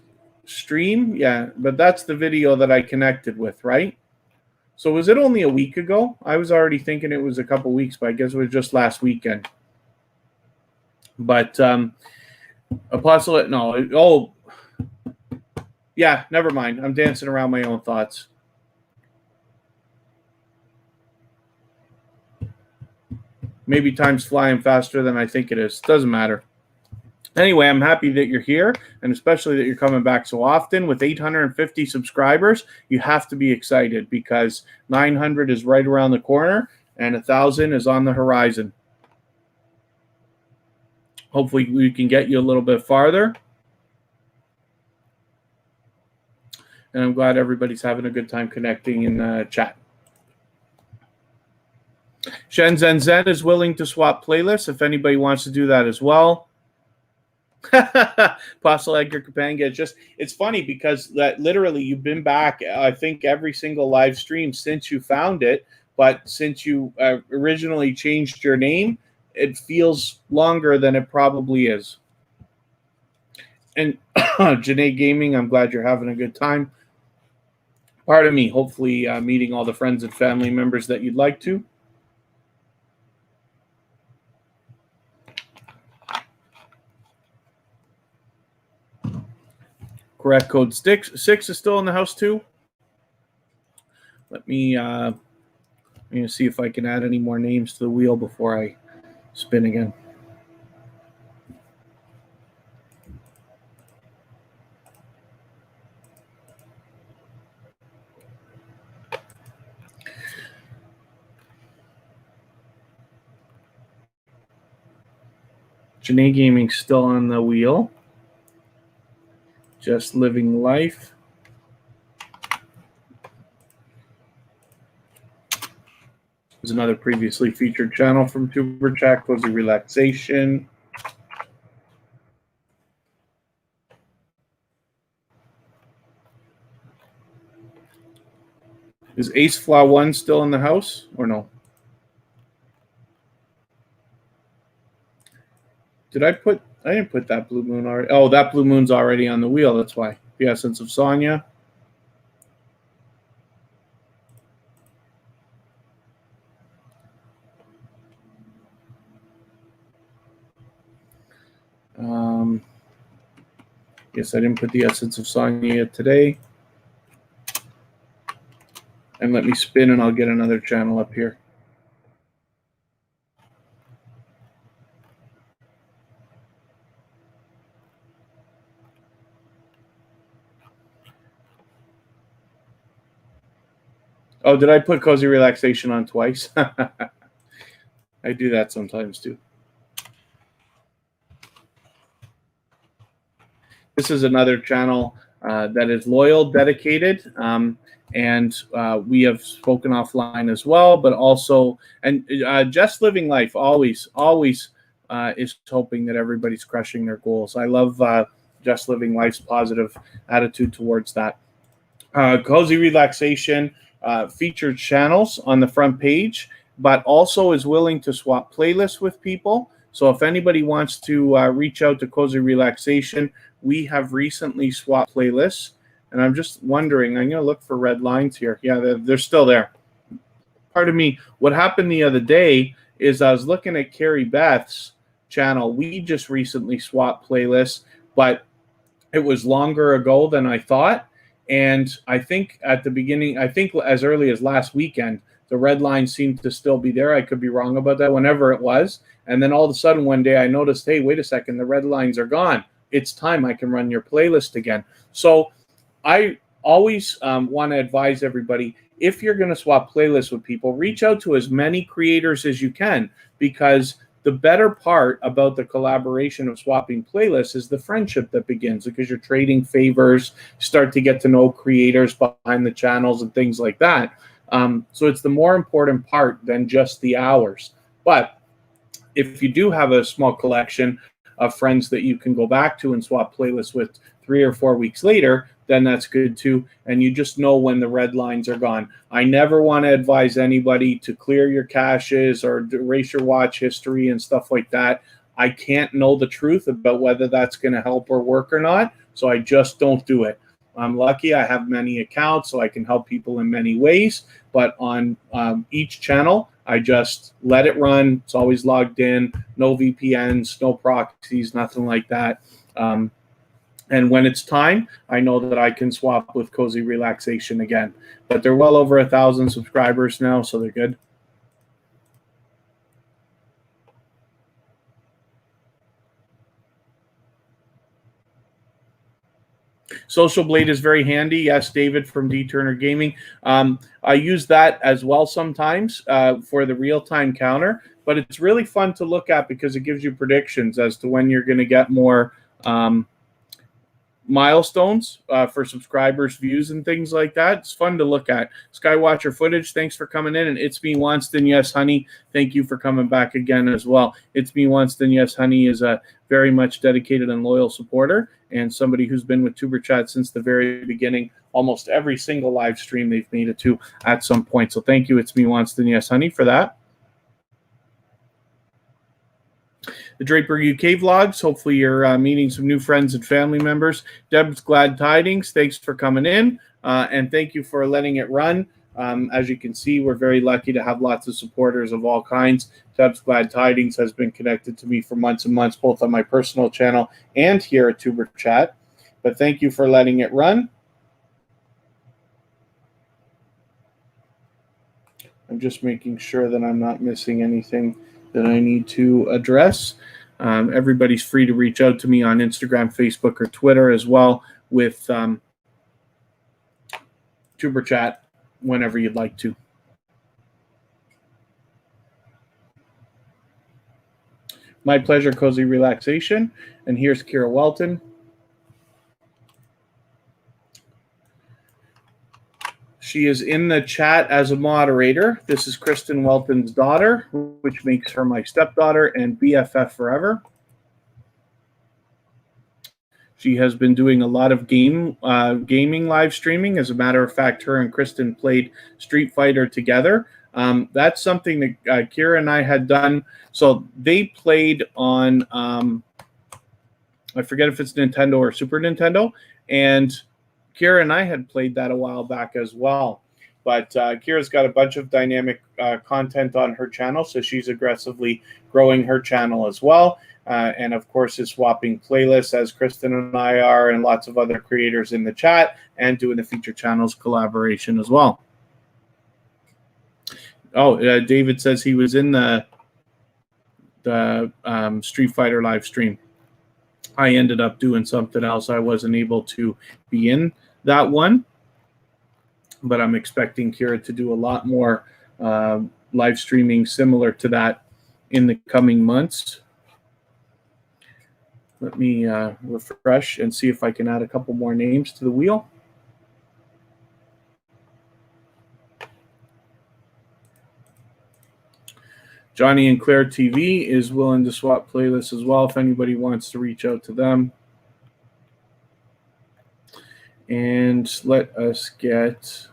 stream, yeah, but that's the video that I connected with, right? So was it only a week ago? I was already thinking it was a couple weeks, but I guess it was just last weekend. But Apostle, no, oh, yeah, never mind. I'm dancing around my own thoughts. Maybe time's flying faster than I think it is. Doesn't matter. Anyway, I'm happy that you're here, and especially that you're coming back so often. With 850 subscribers, you have to be excited because 900 is right around the corner and 1,000 is on the horizon. Hopefully, we can get you a little bit farther. And I'm glad everybody's having a good time connecting in the chat. Shenzhen Zen is willing to swap playlists if anybody wants to do that as well. Apostle Edgar Kapanga, it's funny because that literally you've been back, I think, every single live stream since you found it, but since you originally changed your name, it feels longer than it probably is. And Janae Gaming, I'm glad you're having a good time. Pardon me, hopefully meeting all the friends and family members that you'd like to. Correct code 6 is still in the house too. Let me I'm going to see if I can add any more names to the wheel before I spin again. Janae Gaming still on the wheel. Just Living Life. There's another previously featured channel from Tuberchat, Cozy Relaxation. Is Ace Flaw 1 still in the house or no? I didn't put that blue moon already. Oh, that blue moon's already on the wheel. That's why. The Essence of Sonya. Yes, I didn't put the Essence of Sonya yet today. And let me spin and I'll get another channel up here. Oh, did I put Cozy Relaxation on twice? I do that sometimes too. This is another channel that is loyal, dedicated, and we have spoken offline as well, but also, and Just Living Life always is hoping that everybody's crushing their goals. I love Just Living Life's positive attitude towards that. Cozy Relaxation featured channels on the front page, but also is willing to swap playlists with people. So if anybody wants to reach out to Cozy Relaxation, we have recently swapped playlists. And I'm just wondering, I'm going to look for red lines here. Yeah, they're still there. Pardon me. What happened the other day is I was looking at Carrie Beth's channel. We just recently swapped playlists, but it was longer ago than I thought. And I think at the beginning, I think as early as last weekend, the red line seemed to still be there. I could be wrong about that, whenever it was. And then all of a sudden one day I noticed, hey, wait a second, the red lines are gone. It's time I can run your playlist again. So I always want to advise everybody, if you're going to swap playlists with people, reach out to as many creators as you can, because the better part about the collaboration of swapping playlists is the friendship that begins, because you're trading favors, start to get to know creators behind the channels and things like that. So it's the more important part than just the hours. But if you do have a small collection of friends that you can go back to and swap playlists with 3 or 4 weeks later, then that's good too. And you just know when the red lines are gone. I never want to advise anybody to clear your caches or erase your watch history and stuff like that. I can't know the truth about whether that's going to help or work or not, so I just don't do it. I'm lucky I have many accounts, so I can help people in many ways. But on each channel, I just let it run. It's always logged in, no VPNs, no proxies, nothing like that. And when it's time, I know that I can swap with Cozy Relaxation again. But they're well over 1,000 subscribers now, so they're good. Social Blade is very handy. Yes, David from D Turner Gaming. I use that as well sometimes for the real-time counter, but it's really fun to look at because it gives you predictions as to when you're going to get more milestones for subscribers, views, and things like that. It's fun to look at. Skywatcher Footage, thanks for coming in. And It's Me Wanston, Yes Honey, thank you for coming back again as well. It's Me Wanston, Yes Honey is a very much dedicated and loyal supporter and somebody who's been with Tuberchat since the very beginning. Almost every single live stream they've made it to at some point. So thank you, It's Me Wanston, Yes Honey, for that. The Draper UK vlogs. Hopefully you're meeting some new friends and family members. Deb's Glad Tidings, thanks for coming in, and thank you for letting it run. As you can see, we're very lucky to have lots of supporters of all kinds. Deb's Glad Tidings has been connected to me for months and months, both on my personal channel and here at Tuberchat. But thank you for letting it run. I'm just making sure that I'm not missing anything that I need to address. Everybody's free to reach out to me on Instagram, Facebook, or Twitter as well with Tuberchat whenever you'd like to. My pleasure, Cozy Relaxation. And here's Kira Welton. She is in the chat as a moderator. This is Kristen Welton's daughter, which makes her my stepdaughter and BFF forever. She has been doing a lot of gaming live streaming. As a matter of fact, her and Kristen played Street Fighter together. That's something that Kira and I had done. So they played on, I forget if it's Nintendo or Super Nintendo, and Kira and I had played that a while back as well. But Kira's got a bunch of dynamic content on her channel, so she's aggressively growing her channel as well. And of course is swapping playlists as Kristen and I are, and lots of other creators in the chat, and doing the feature channels collaboration as well. Oh, David says he was in the Street Fighter live stream. I ended up doing something else. I wasn't able to be in that one, but I'm expecting Kira to do a lot more live streaming similar to that in the coming months. Let me refresh and see if I can add a couple more names to the wheel. Johnny and Claire TV is willing to swap playlists as well if anybody wants to reach out to them. And let us get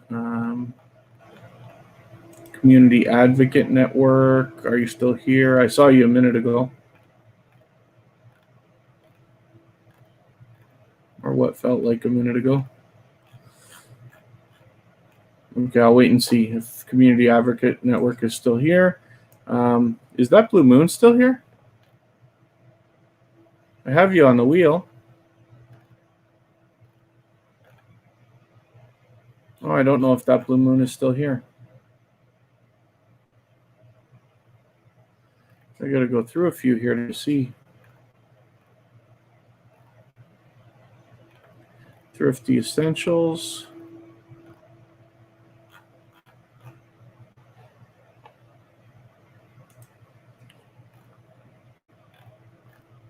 Community Advocate Network. Are you still here? I saw you a minute ago. Or what felt like a minute ago. Okay, I'll wait and see if Community Advocate Network is still here. Is that Blue Moon still here? I have you on the wheel. Oh, I don't know if that Blue Moon is still here. I got to go through a few here to see. Thrifty Essentials.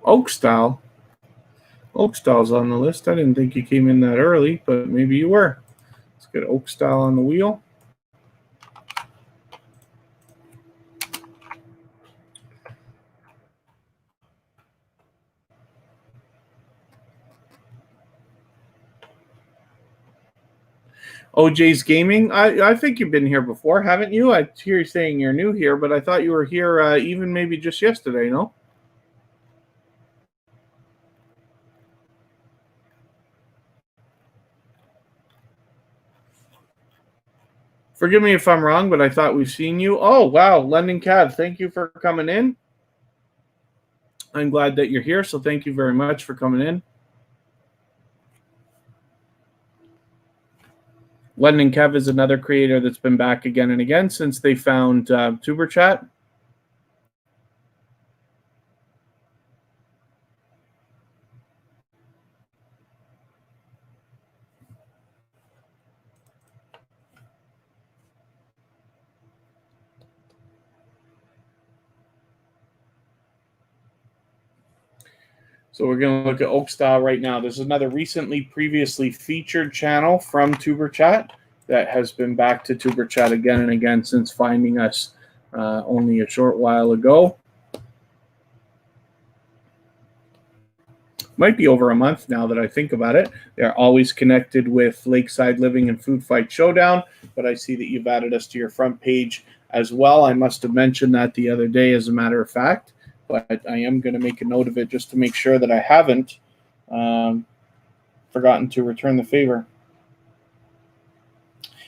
Oak Style. Oak Style's on the list. I didn't think you came in that early, but maybe you were. Let's get Oak Style on the wheel. OJ's Gaming. I think you've been here before, haven't you? I hear you saying you're new here, but I thought you were here even maybe just yesterday, no? Forgive me if I'm wrong, but I thought we've seen you. Oh, wow. London Cav, thank you for coming in. I'm glad that you're here, so thank you very much for coming in. London Kev is another creator that's been back again and again since they found Tuberchat. So we're going to look at Oak Style right now. This is another previously featured channel from Tuberchat that has been back to Tuberchat again and again since finding us only a short while ago. Might be over a month now that I think about it. They're always connected with Lakeside Living and Food Fight Showdown, but I see that you've added us to your front page as well. I must have mentioned that the other day, as a matter of fact, but I am going to make a note of it just to make sure that I haven't forgotten to return the favor.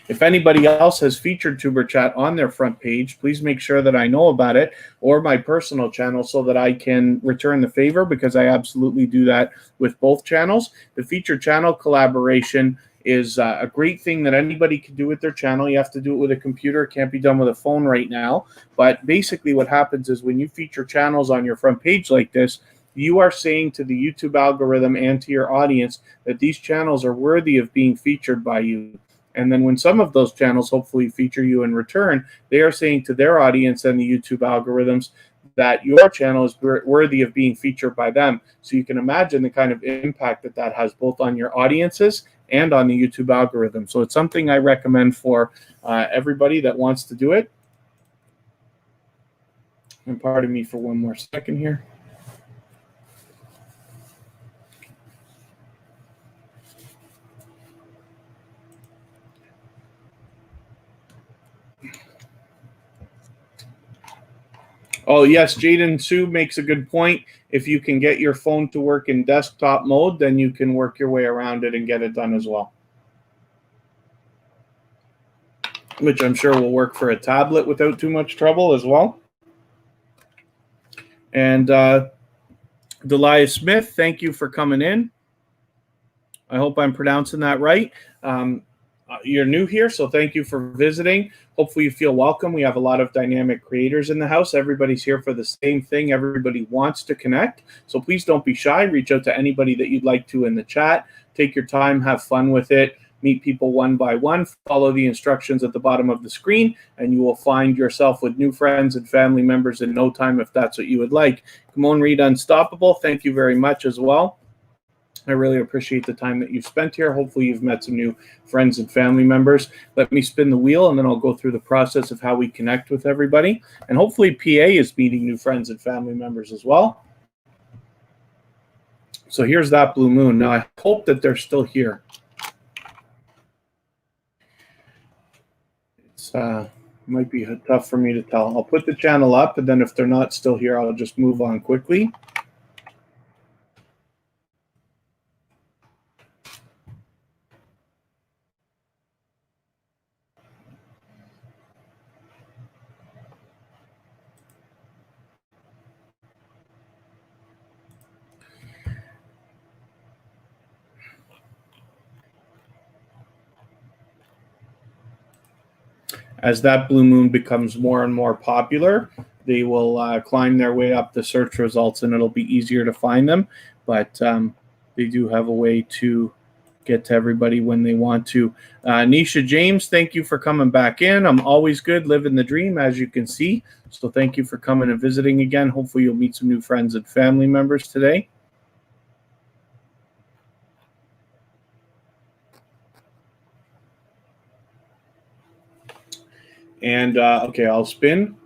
If anybody else has featured Tuberchat on their front page, please make sure that I know about it, or my personal channel, so that I can return the favor, because I absolutely do that with both channels. The featured channel collaboration is a great thing that anybody can do with their channel. You have to do it with a computer. It can't be done with a phone right now. But basically what happens is when you feature channels on your front page like this, you are saying to the YouTube algorithm and to your audience that these channels are worthy of being featured by you. And then when some of those channels hopefully feature you in return, they are saying to their audience and the YouTube algorithms that your channel is worthy of being featured by them. So you can imagine the kind of impact that that has both on your audiences and on the YouTube algorithm. So it's something I recommend for everybody that wants to do it. And pardon me for one more second here. Oh, yes, Jaden Sue makes a good point. If you can get your phone to work in desktop mode, then you can work your way around it and get it done as well. Which I'm sure will work for a tablet without too much trouble as well. And Delia Smith, thank you for coming in. I hope I'm pronouncing that right. You're new here, so thank you for visiting. Hopefully you feel welcome. We have a lot of dynamic creators in the house. Everybody's here for the same thing. Everybody wants to connect. So please don't be shy. Reach out to anybody that you'd like to in the chat. Take your time. Have fun with it. Meet people one by one. Follow the instructions at the bottom of the screen, and you will find yourself with new friends and family members in no time if that's what you would like. Come on, Read Unstoppable. Thank you very much as well. I really appreciate the time that you've spent here. Hopefully you've met some new friends and family members. Let me spin the wheel, and then I'll go through the process of how we connect with everybody. And hopefully PA is meeting new friends and family members as well. So here's that blue moon. Now I hope that they're still here. It's might be tough for me to tell. I'll put the channel up, and then if they're not still here, I'll just move on quickly. As that blue moon becomes more and more popular, they will climb their way up the search results, and it'll be easier to find them. But they do have a way to get to everybody when they want to. Nisha James, thank you for coming back in. I'm always good, living the dream, as you can see. So thank you for coming and visiting again. Hopefully you'll meet some new friends and family members today. And okay, I'll spin.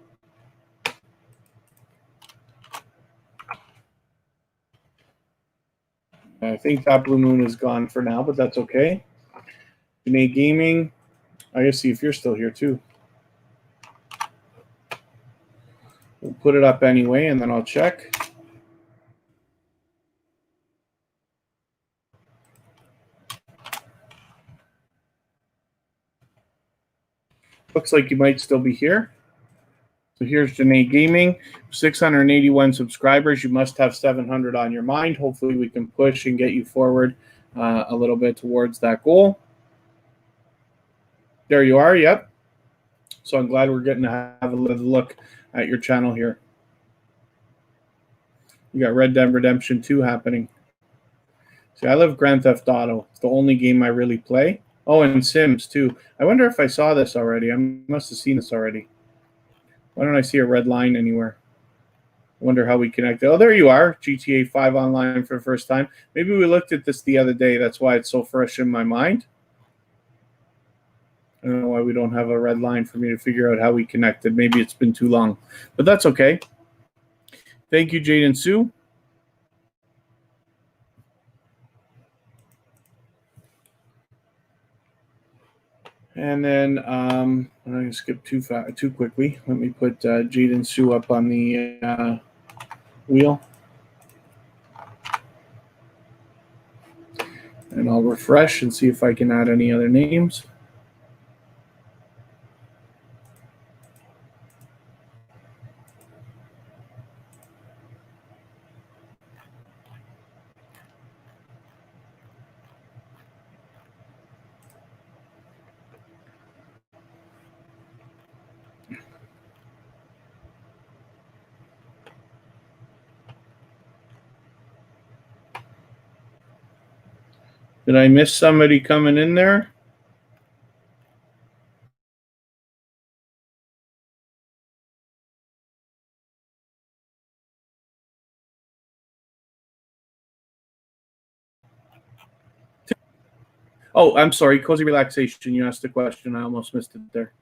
I think that blue moon is gone for now, but that's okay. Janae Gaming, I gotta see if you're still here too. We'll put it up anyway, and then I'll check. Looks like you might still be here. So here's Janae Gaming, 681 subscribers. You must have 700 on your mind. Hopefully we can push and get you forward a little bit towards that goal. There you are, yep. So I'm glad we're getting to have a little look at your channel here. You got Red Dead Redemption 2 happening. See, I love Grand Theft Auto. It's the only game I really play. Oh, and Sims too. I wonder if I saw this already. I must have seen this already. Why don't I see a red line anywhere? Wonder how we connected. Oh, there you are. GTA 5 online for the first time. Maybe we looked at this the other day. That's why it's so fresh in my mind. I don't know why we don't have a red line for me to figure out how we connected. Maybe it's been too long, but that's okay. Thank you, Jade and Sue. And then I'm going to skip too quickly. Let me put Jade and Sue up on the wheel. And I'll refresh and see if I can add any other names. Did I miss somebody coming in there? Oh, I'm sorry. Cozy Relaxation. You asked a question. I almost missed it there.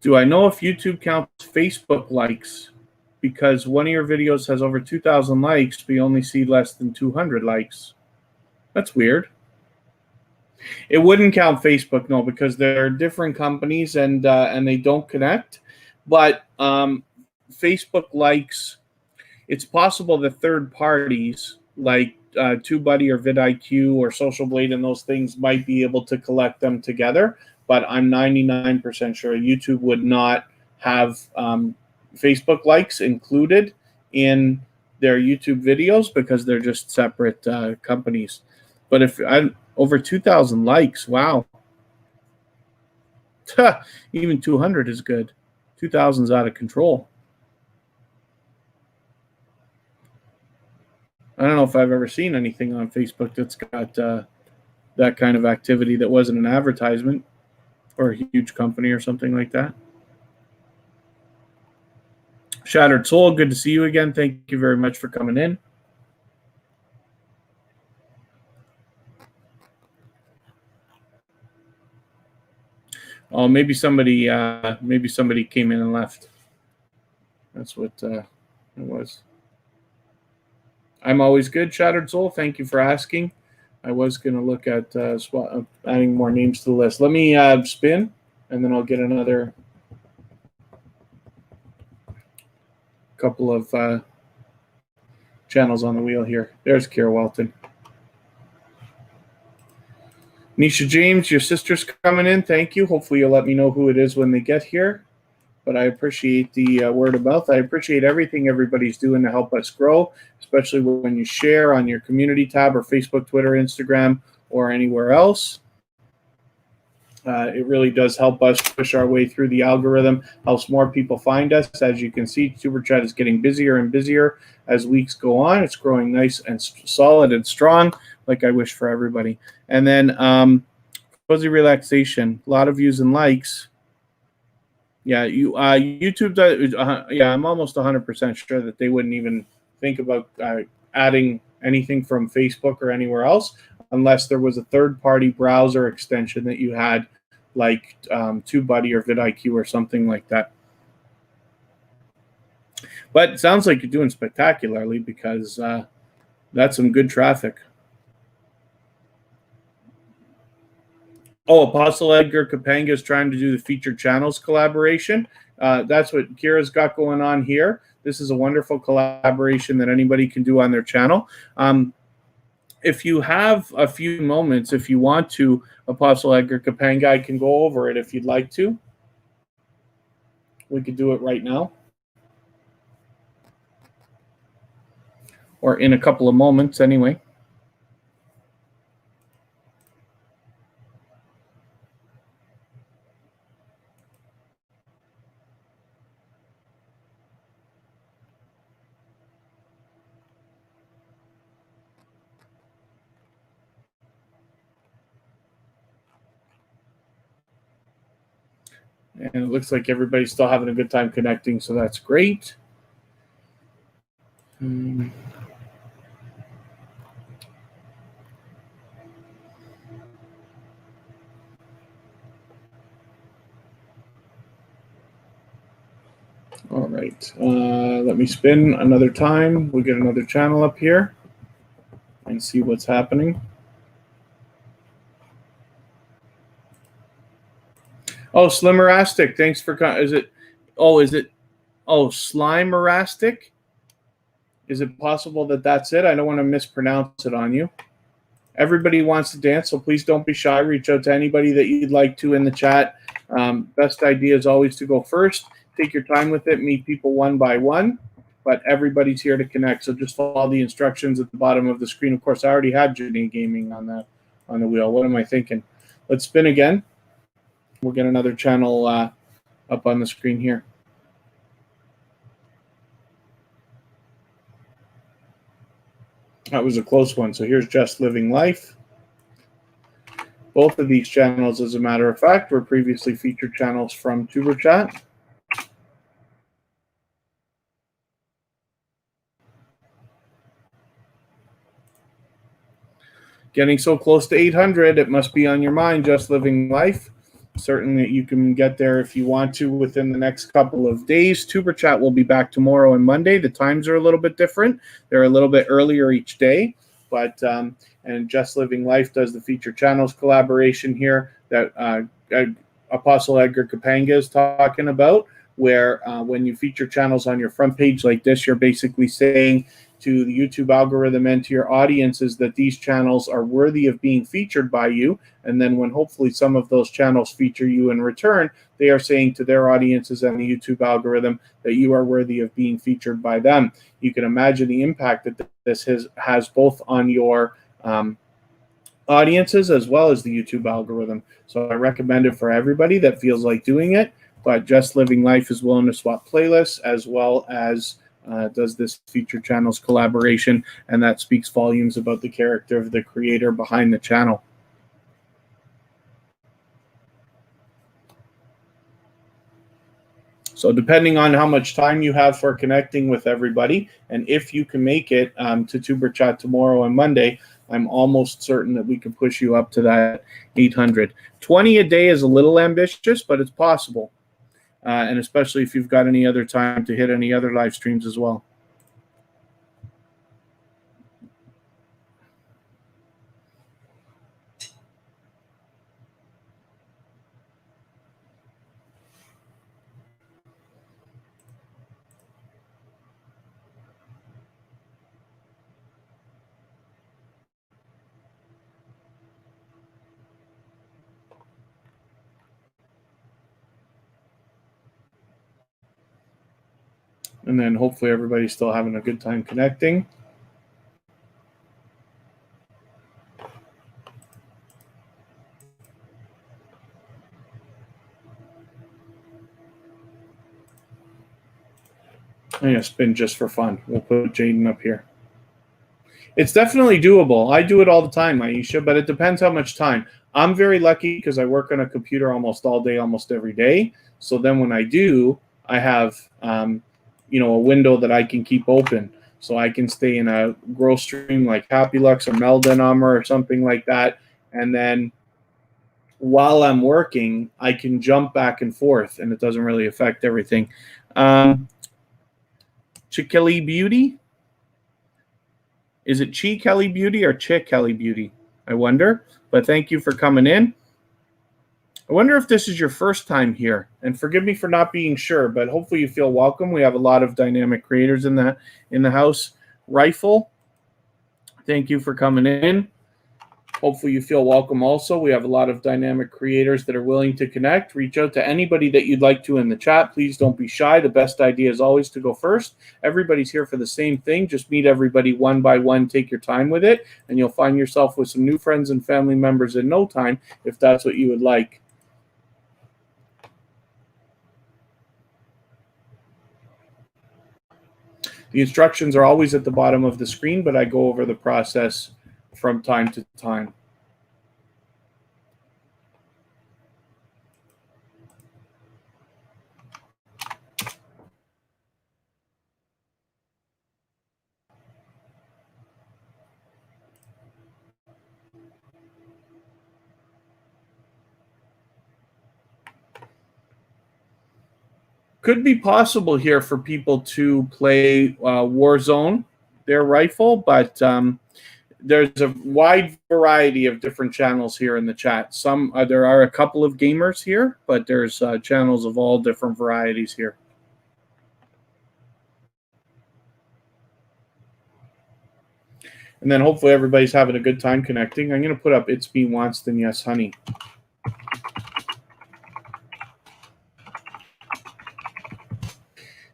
Do I know if YouTube counts Facebook likes? Because one of your videos has over 2,000 likes, but you only see less than 200 likes. That's weird. It wouldn't count Facebook, no, because they're different companies and they don't connect. But Facebook likes, it's possible that third parties like TubeBuddy or vidIQ or Social Blade and those things might be able to collect them together. But I'm 99% sure YouTube would not have Facebook likes included in their YouTube videos because they're just separate companies. But if I'm over 2,000 likes, wow. Even 200 is good. 2,000 is out of control. I don't know if I've ever seen anything on Facebook that's got that kind of activity that wasn't an advertisement or a huge company or something like that. Shattered Soul, good to see you again. Thank you very much for coming in. Oh, maybe somebody came in and left. That's what it was. I'm always good, Shattered Soul. Thank you for asking. I was going to look at adding more names to the list. Let me spin, and then I'll get another couple of channels on the wheel here. There's Kira Walton. Nisha James, your sister's coming in. Thank you. Hopefully you'll let me know who it is when they get here. But I appreciate the word of mouth. I appreciate everything everybody's doing to help us grow, especially when you share on your community tab or Facebook, Twitter, Instagram, or anywhere else. It really does help us push our way through the algorithm, helps more people find us. As you can see, Tuberchat is getting busier and busier as weeks go on. It's growing nice and solid and strong, like I wish for everybody. And then Cozy Relaxation, a lot of views and likes. Yeah, YouTube does. Yeah, I'm almost 100% sure that they wouldn't even think about adding anything from Facebook or anywhere else unless there was a third-party browser extension that you had, like TubeBuddy or vidIQ or something like that. But it sounds like you're doing spectacularly because that's some good traffic. Oh, Apostle Edgar Kapanga is trying to do the featured channels collaboration. That's what Kira's got going on here. This is a wonderful collaboration that anybody can do on their channel. If you have a few moments, if you want to, Apostle Edgar Kapanga, I can go over it if you'd like to. We could do it right now. Or in a couple of moments, anyway. And it looks like everybody's still having a good time connecting, so that's great. All right, let me spin another time. We'll get another channel up here and see what's happening. Oh, Slimerastic, thanks for, is it Slimerastic? Is it possible that that's it? I don't want to mispronounce it on you. Everybody wants to dance, so please don't be shy. Reach out to anybody that you'd like to in the chat. Best idea is always to go first. Take your time with it. Meet people one by one. But everybody's here to connect, so just follow the instructions at the bottom of the screen. Of course, I already had Janae Gaming on the wheel. What am I thinking? Let's spin again. We'll get another channel up on the screen here. That was a close one. So here's Just Living Life. Both of these channels, as a matter of fact, were previously featured channels from Tuberchat. Getting so close to 800, it must be on your mind, Just Living Life. Certainly you can get there if you want to within the next couple of days. Tuberchat will be back tomorrow and Monday. The times are a little bit different. They're a little bit earlier each day, but and Just Living Life does the feature channels collaboration here that Apostle Edgar Kapanga is talking about, where when you feature channels on your front page like this, you're basically saying to the YouTube algorithm and to your audiences that these channels are worthy of being featured by you. And then when hopefully some of those channels feature you in return, they are saying to their audiences and the YouTube algorithm that you are worthy of being featured by them. You can imagine the impact that this has both on your audiences as well as the YouTube algorithm. So I recommend it for everybody that feels like doing it. But Just Living Life is willing to swap playlists as well as does this feature channels collaboration, and that speaks volumes about the character of the creator behind the channel. So depending on how much time you have for connecting with everybody, and if you can make it to Tuberchat tomorrow and Monday, I'm almost certain that we can push you up to that 800. 20 a day is a little ambitious, but it's possible. And especially if you've got any other time to hit any other live streams as well. And then hopefully everybody's still having a good time connecting. I'm going to spin just for fun. We'll put Jaden up here. It's definitely doable. I do it all the time, Aisha, but it depends how much time. I'm very lucky because I work on a computer almost all day, almost every day. So then when I do, I have a window that I can keep open. So I can stay in a growth stream like Happy Lux or Meldanumber or something like that. And then while I'm working, I can jump back and forth, and it doesn't really affect everything. Chikelly Beauty? Is it Chi Kelly Beauty or Chick Kelly Beauty? I wonder. But thank you for coming in. I wonder if this is your first time here. And forgive me for not being sure, but hopefully you feel welcome. We have a lot of dynamic creators in the house. Rifle, thank you for coming in. Hopefully you feel welcome also. We have a lot of dynamic creators that are willing to connect. Reach out to anybody that you'd like to in the chat. Please don't be shy. The best idea is always to go first. Everybody's here for the same thing. Just meet everybody one by one. Take your time with it, and you'll find yourself with some new friends and family members in no time if that's what you would like. The instructions are always at the bottom of the screen, but I go over the process from time to time. Could be possible here for people to play Warzone, their rifle, but there's a wide variety of different channels here in the chat. Some there are a couple of gamers here, but there's channels of all different varieties here. And then hopefully everybody's having a good time connecting. I'm going to put up It's Me Wanston, Yes Honey.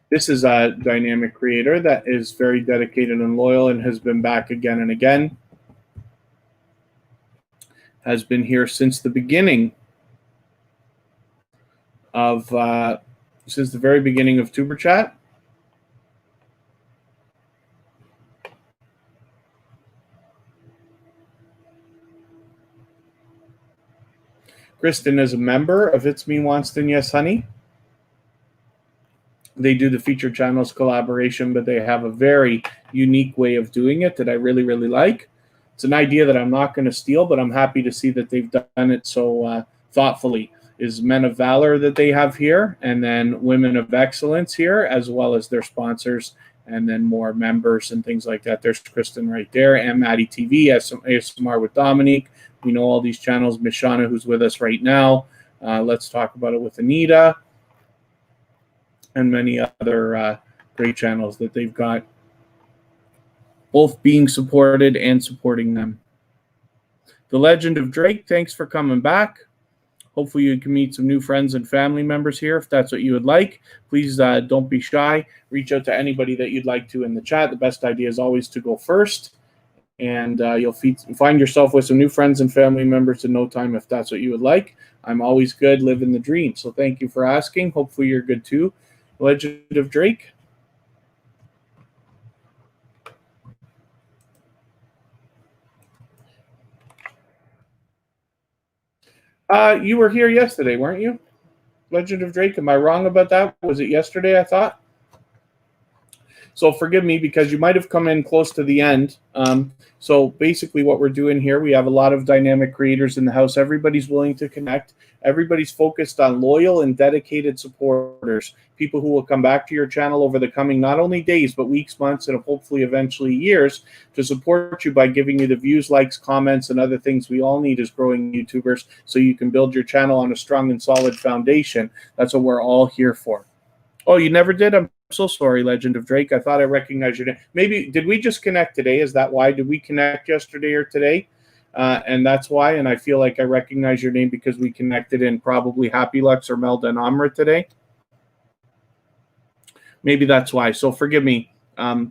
This is a dynamic creator that is very dedicated and loyal and has been back again and again. Has been here since the beginning of, since the very beginning of Tuberchat. Kristen is a member of It's Me Wanston, Yes Honey. They do the featured channels collaboration, but they have a very unique way of doing it that I really, really like. It's an idea that I'm not going to steal, but I'm happy to see that they've done it so thoughtfully. Is Men of Valor that they have here, and then Women of Excellence here, as well as their sponsors, and then more members and things like that. There's Kristen right there, and Maddie TV, ASMR with Dominique. We know all these channels. Mishana, who's with us right now. Let's Talk About It with Anita, and many other great channels that they've got, both being supported and supporting them. The Legend of Drake, thanks for coming back. Hopefully you can meet some new friends and family members here if that's what you would like. Please don't be shy. Reach out to anybody that you'd like to in the chat. The best idea is always to go first. And you'll find yourself with some new friends and family members in no time if that's what you would like. I'm always good, living the dream. So thank you for asking. Hopefully you're good too. Legend of Drake. You were here yesterday, weren't you? Legend of Drake. Am I wrong about that? Was it yesterday, I thought? So forgive me because you might have come in close to the end. So basically what we're doing here, we have a lot of dynamic creators in the house. Everybody's willing to connect. Everybody's focused on loyal and dedicated supporters, people who will come back to your channel over the coming not only days, but weeks, months, and hopefully eventually years to support you by giving you the views, likes, comments, and other things we all need as growing YouTubers so you can build your channel on a strong and solid foundation. That's what we're all here for. Oh, you never did? I'm so sorry, Legend of Drake. I thought I recognized your name. Maybe, did we just connect today? Is that why? Did we connect yesterday or today? And that's why. And I feel like I recognize your name because we connected in probably Happy Lux or Melda and Amra today. Maybe that's why. So forgive me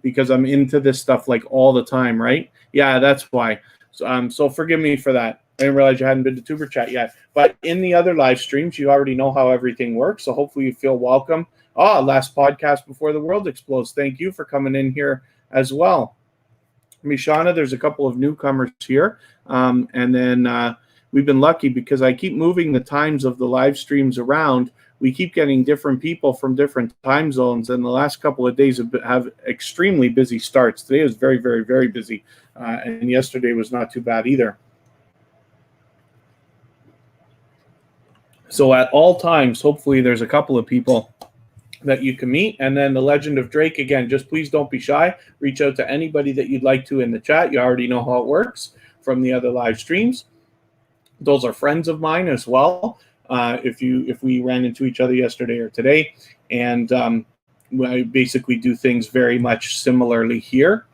because I'm into this stuff like all the time, right? Yeah, that's why. So forgive me for that. I didn't realize you hadn't been to Tuberchat yet. But in the other live streams, you already know how everything works. So hopefully you feel welcome. Last podcast before the world explodes. Thank you for coming in here as well. Mishana, there's a couple of newcomers here. And then we've been lucky because I keep moving the times of the live streams around. We keep getting different people from different time zones. And the last couple of days have extremely busy starts. Today is very, very, very busy. And yesterday was not too bad either. So at all times, hopefully there's a couple of people that you can meet. And then the Legend of Drake, again, just please don't be shy. Reach out to anybody that you'd like to in the chat. You already know how it works from the other live streams. Those are friends of mine as well. If we ran into each other yesterday or today. And I basically do things very much similarly here.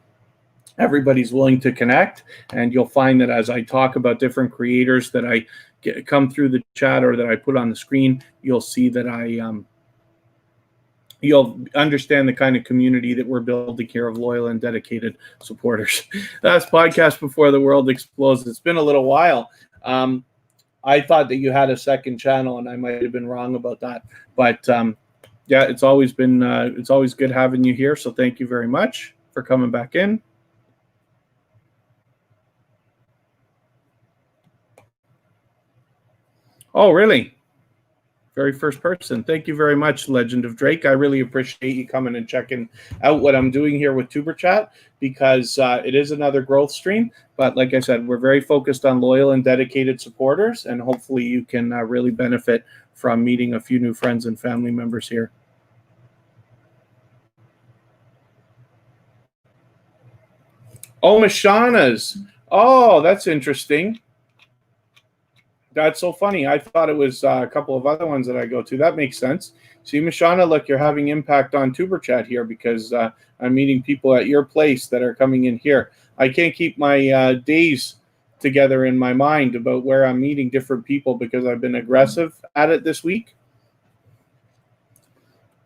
Everybody's willing to connect. And you'll find that as I talk about different creators that I come through the chat or that I put on the screen, you'll see that you'll understand the kind of community that we're building here of loyal and dedicated supporters. That's Podcast Before the World Explodes. It's been a little while. I thought that you had a second channel, and I might have been wrong about that. But yeah, it's always good having you here. So thank you very much for coming back in. Oh, really? Very first person. Thank you very much, Legend of Drake. I really appreciate you coming and checking out what I'm doing here with Tuberchat because it is another growth stream. But like I said, we're very focused on loyal and dedicated supporters, and hopefully you can really benefit from meeting a few new friends and family members here. Oh, Mashana's. Oh, that's interesting. That's so funny. I thought it was a couple of other ones that I go to. That makes sense. See, Mashana, look, you're having impact on Tuberchat here because I'm meeting people at your place that are coming in here. I can't keep my days together in my mind about where I'm meeting different people because I've been aggressive at it this week.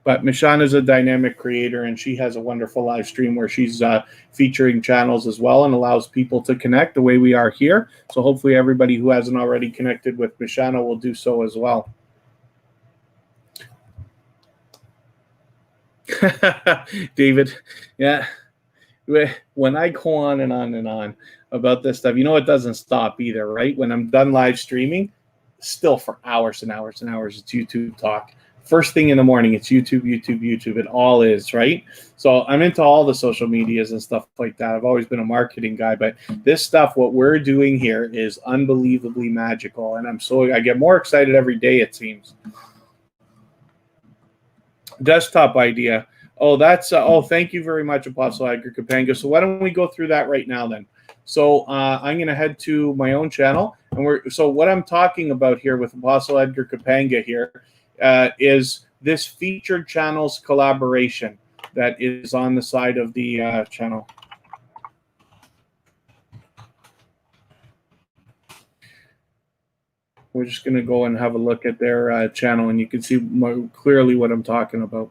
But Mashana is a dynamic creator, and she has a wonderful live stream where she's featuring channels as well and allows people to connect the way we are here. So hopefully everybody who hasn't already connected with Mashana will do so as well. David, yeah. When I go on and on and on about this stuff, you know it doesn't stop either, right? When I'm done live streaming, still for hours and hours and hours, it's YouTube talk. First thing in the morning, it's YouTube, YouTube, YouTube. It all is, right? So I'm into all the social medias and stuff like that. I've always been a marketing guy, but this stuff, what we're doing here is unbelievably magical. And I get more excited every day, it seems. Desktop idea. Oh, that's, thank you very much, Apostle Edgar Kapanga. So why don't we go through that right now then? So I'm going to head to my own channel. And so what I'm talking about here with Apostle Edgar Kapanga here is this featured channels collaboration that is on the side of the channel. We're just going to go and have a look at their channel, and you can see more clearly what I'm talking about.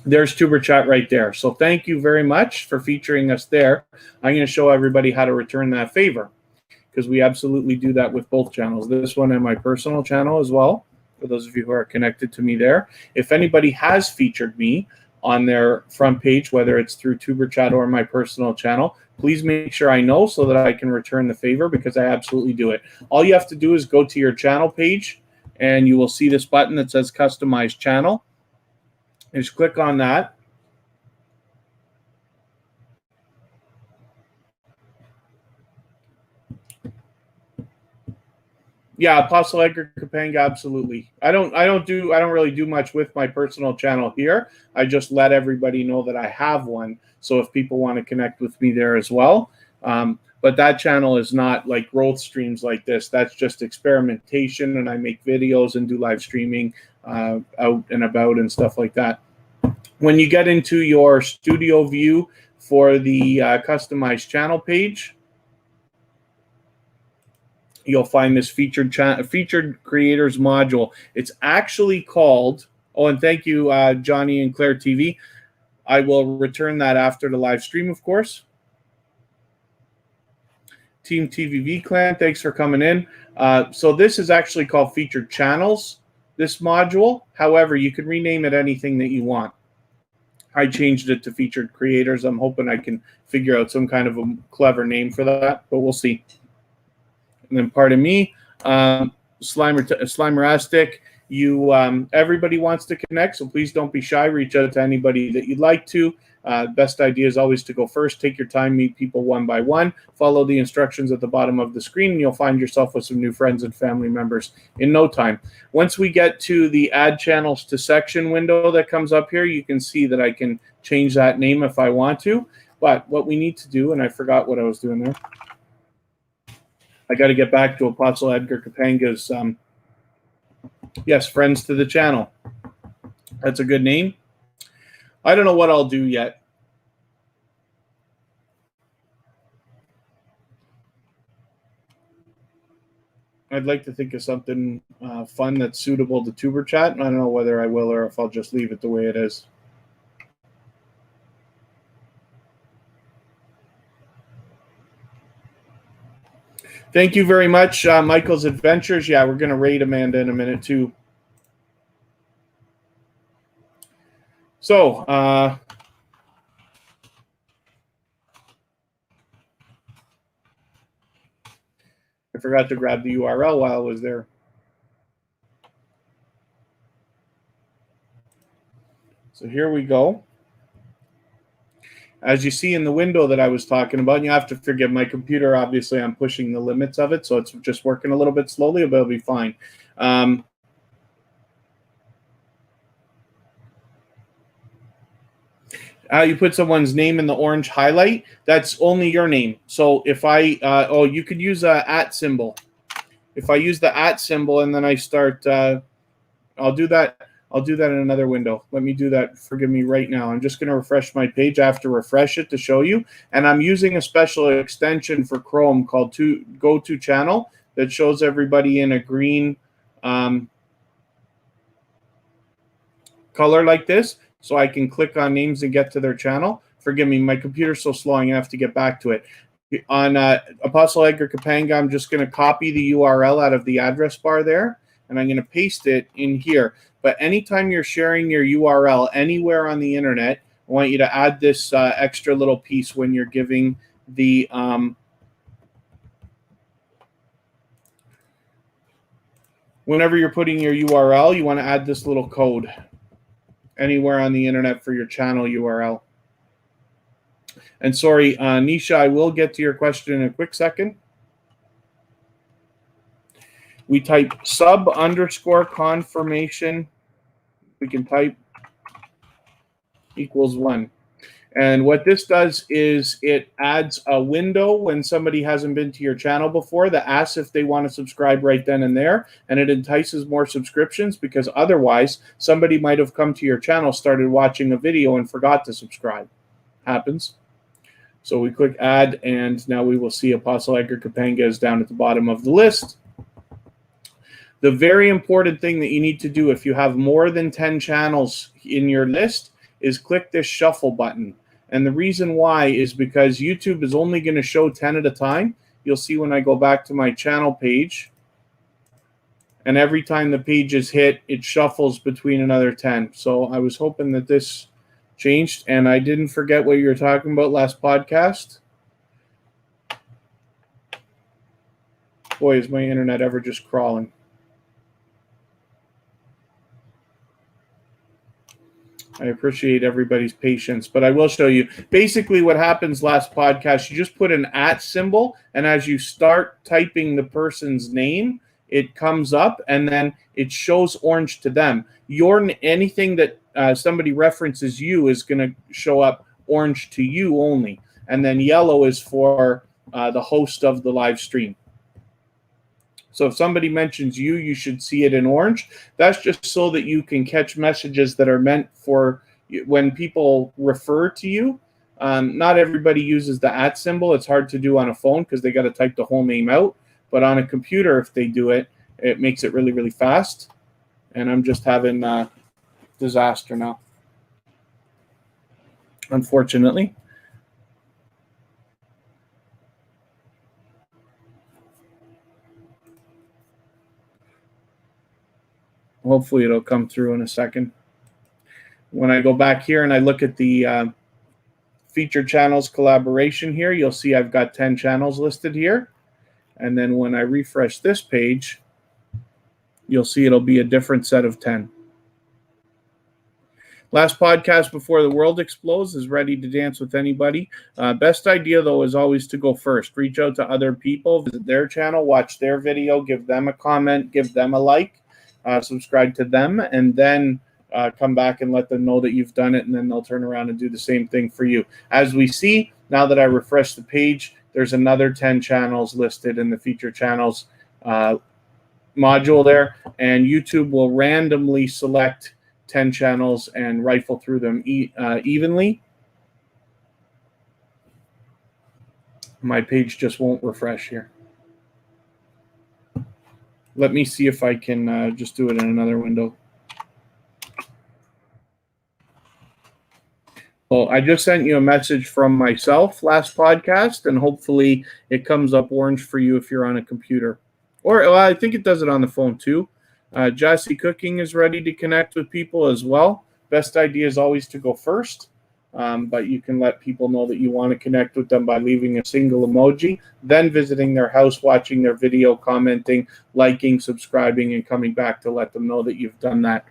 There's Tuberchat right there. So thank you very much for featuring us there. I'm going to show everybody how to return that favor because we absolutely do that with both channels. This one and my personal channel as well. For those of you who are connected to me there. If anybody has featured me on their front page, whether it's through Tuberchat or my personal channel, please make sure I know so that I can return the favor because I absolutely do it. All you have to do is go to your channel page and you will see this button that says Customize Channel. Just click on that. Yeah, Apostle Edgar Kapanga, absolutely. I don't really do much with my personal channel here. I just let everybody know that I have one. So if people want to connect with me there as well. But that channel is not like growth streams like this. That's just experimentation, and I make videos and do live streaming out and about and stuff like that. When you get into your studio view for the customized channel page, you'll find this featured creators module. It's actually called, oh, and thank you, Johnny and Claire TV. I will return that after the live stream, of course. Team TVV Clan, thanks for coming in. So this is actually called Featured Channels, this module. However, you can rename it anything that you want. I changed it to Featured Creators. I'm hoping I can figure out some kind of a clever name for that, but we'll see. And then pardon me, Slimerastic, everybody wants to connect, so please don't be shy. Reach out to anybody that you'd like to. Best idea is always to go first. Take your time, meet people one by one. Follow the instructions at the bottom of the screen, and you'll find yourself with some new friends and family members in no time. Once we get to the Add Channels to Section window that comes up here, you can see that I can change that name if I want to. But what we need to do, and I forgot what I was doing there. I got to get back to Apostle Edgar Kapanga's, yes, friends to the channel. That's a good name. I don't know what I'll do yet. I'd like to think of something fun that's suitable to Tuberchat. I don't know whether I will or if I'll just leave it the way it is. Thank you very much, Michael's Adventures. Yeah, we're going to raid Amanda in a minute, too. So, I forgot to grab the URL while I was there. So here we go. As you see in the window that I was talking about, and you have to forgive my computer. Obviously, I'm pushing the limits of it, so it's just working a little bit slowly, but it'll be fine. You put someone's name in the orange highlight. That's only your name. So if I, you could use a @ symbol. If I use the @ symbol and then I start, I'll do that. I'll do that in another window. Let me do that. Forgive me right now. I'm just going to refresh my page. I have to refresh it to show you. And I'm using a special extension for Chrome called Go To Channel that shows everybody in a green color like this. So I can click on names and get to their channel. Forgive me, my computer's so slow, I have to get back to it. On Apostle Edgar Kapanga, I'm just going to copy the URL out of the address bar there, and I'm going to paste it in here. But anytime you're sharing your URL anywhere on the internet, I want you to add this extra little piece when you're giving the whenever you're putting your URL, you want to add this little code anywhere on the internet for your channel URL. And sorry, Nisha, I will get to your question in a quick second. We type sub_confirmation. We can type =1. And what this does is it adds a window when somebody hasn't been to your channel before that asks if they want to subscribe right then and there. And it entices more subscriptions because otherwise somebody might have come to your channel, started watching a video and forgot to subscribe. Happens. So we click add, and now we will see Apostle Edgar Kapanga is down at the bottom of the list. The very important thing that you need to do if you have more than 10 channels in your list is click this shuffle button. And the reason why is because YouTube is only going to show 10 at a time. You'll see when I go back to my channel page, and every time the page is hit, it shuffles between another 10. So I was hoping that this changed, and I didn't forget what you were talking about last podcast. Boy, is my internet ever just crawling. I appreciate everybody's patience, but I will show you. Basically, what happens last podcast, you just put an @ symbol, and as you start typing the person's name, it comes up, and then it shows orange to them. Anything that somebody references you is going to show up orange to you only, and then yellow is for the host of the live stream. So if somebody mentions you, you should see it in orange. That's just so that you can catch messages that are meant for when people refer to you. Not everybody uses the @ symbol. It's hard to do on a phone because they got to type the whole name out. But on a computer, if they do it, it makes it really, really fast. And I'm just having disaster now, unfortunately. Hopefully it'll come through in a second. When I go back here and I look at the featured channels collaboration here, you'll see I've got 10 channels listed here. And then when I refresh this page, you'll see it'll be a different set of 10. Last podcast before the world explodes is ready to dance with anybody. Best idea, though, is always to go first. Reach out to other people, visit their channel, watch their video, give them a comment, give them a like, subscribe to them, and then come back and let them know that you've done it, and then they'll turn around and do the same thing for you. As we see, now that I refresh the page, there's another 10 channels listed in the feature channels module there, and YouTube will randomly select 10 channels and rifle through them evenly. My page just won't refresh here. Let me see if I can just do it in another window. Well, I just sent you a message from myself last podcast, and hopefully it comes up orange for you if you're on a computer. Or well, I think it does it on the phone too. Jassy Cooking is ready to connect with people as well. Best idea is always to go first, but you can let people know that you want to connect with them by leaving a single emoji, then visiting their house, watching their video, commenting, liking, subscribing, and coming back to let them know that you've done that.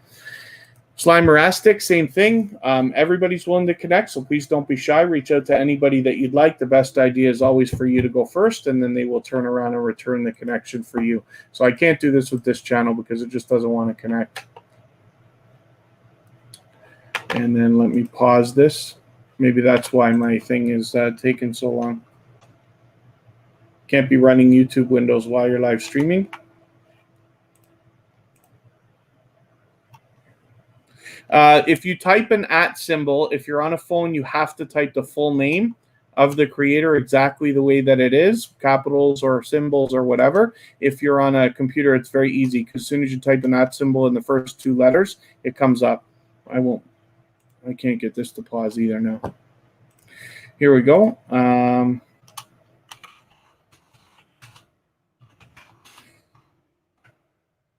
Slimerastic, same thing. Everybody's willing to connect, so please don't be shy. Reach out to anybody that you'd like. The best idea is always for you to go first, and then they will turn around and return the connection for you. So I can't do this with this channel because it just doesn't want to connect. And then let me pause this. Maybe that's why my thing is taking so long. Can't be running YouTube windows while you're live streaming. If you type an @ symbol, if you're on a phone, you have to type the full name of the creator exactly the way that it is, capitals or symbols or whatever. If you're on a computer, it's very easy because as soon as you type an @ symbol in the first 2 letters, it comes up. I can't get this to pause either now. Here we go.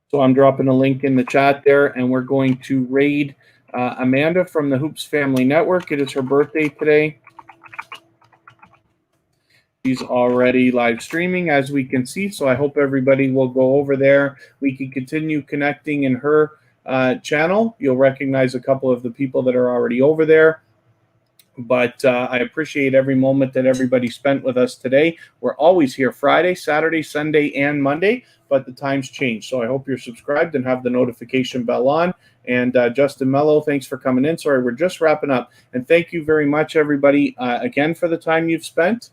So I'm dropping a link in the chat there, and we're going to raid Amanda from the Hoops Family Network. It is her birthday today. She's already live streaming, as we can see, so I hope everybody will go over there. We can continue connecting in her channel. You'll recognize a couple of the people that are already over there. But I appreciate every moment that everybody spent with us today. We're always here Friday, Saturday, Sunday, and Monday, but the times change. So I hope you're subscribed and have the notification bell on. And Justin Mello, thanks for coming in. Sorry, we're just wrapping up. And thank you very much, everybody, again, for the time you've spent.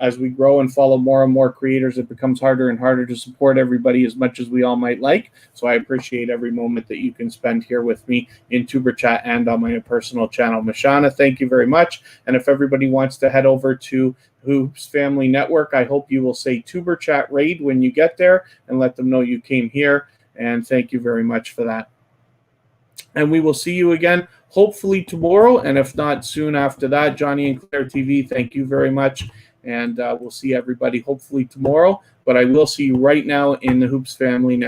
As we grow and follow more and more creators, it becomes harder and harder to support everybody as much as we all might like. So I appreciate every moment that you can spend here with me in Tuberchat and on my personal channel. Mashana, thank you very much. And if everybody wants to head over to Hoops Family Network, I hope you will say Tuberchat Raid when you get there and let them know you came here. And thank you very much for that. And we will see you again, hopefully tomorrow, and if not, soon after that. Johnny and Claire TV, thank you very much. And we'll see everybody hopefully tomorrow. But I will see you right now in the Hoops Family Network.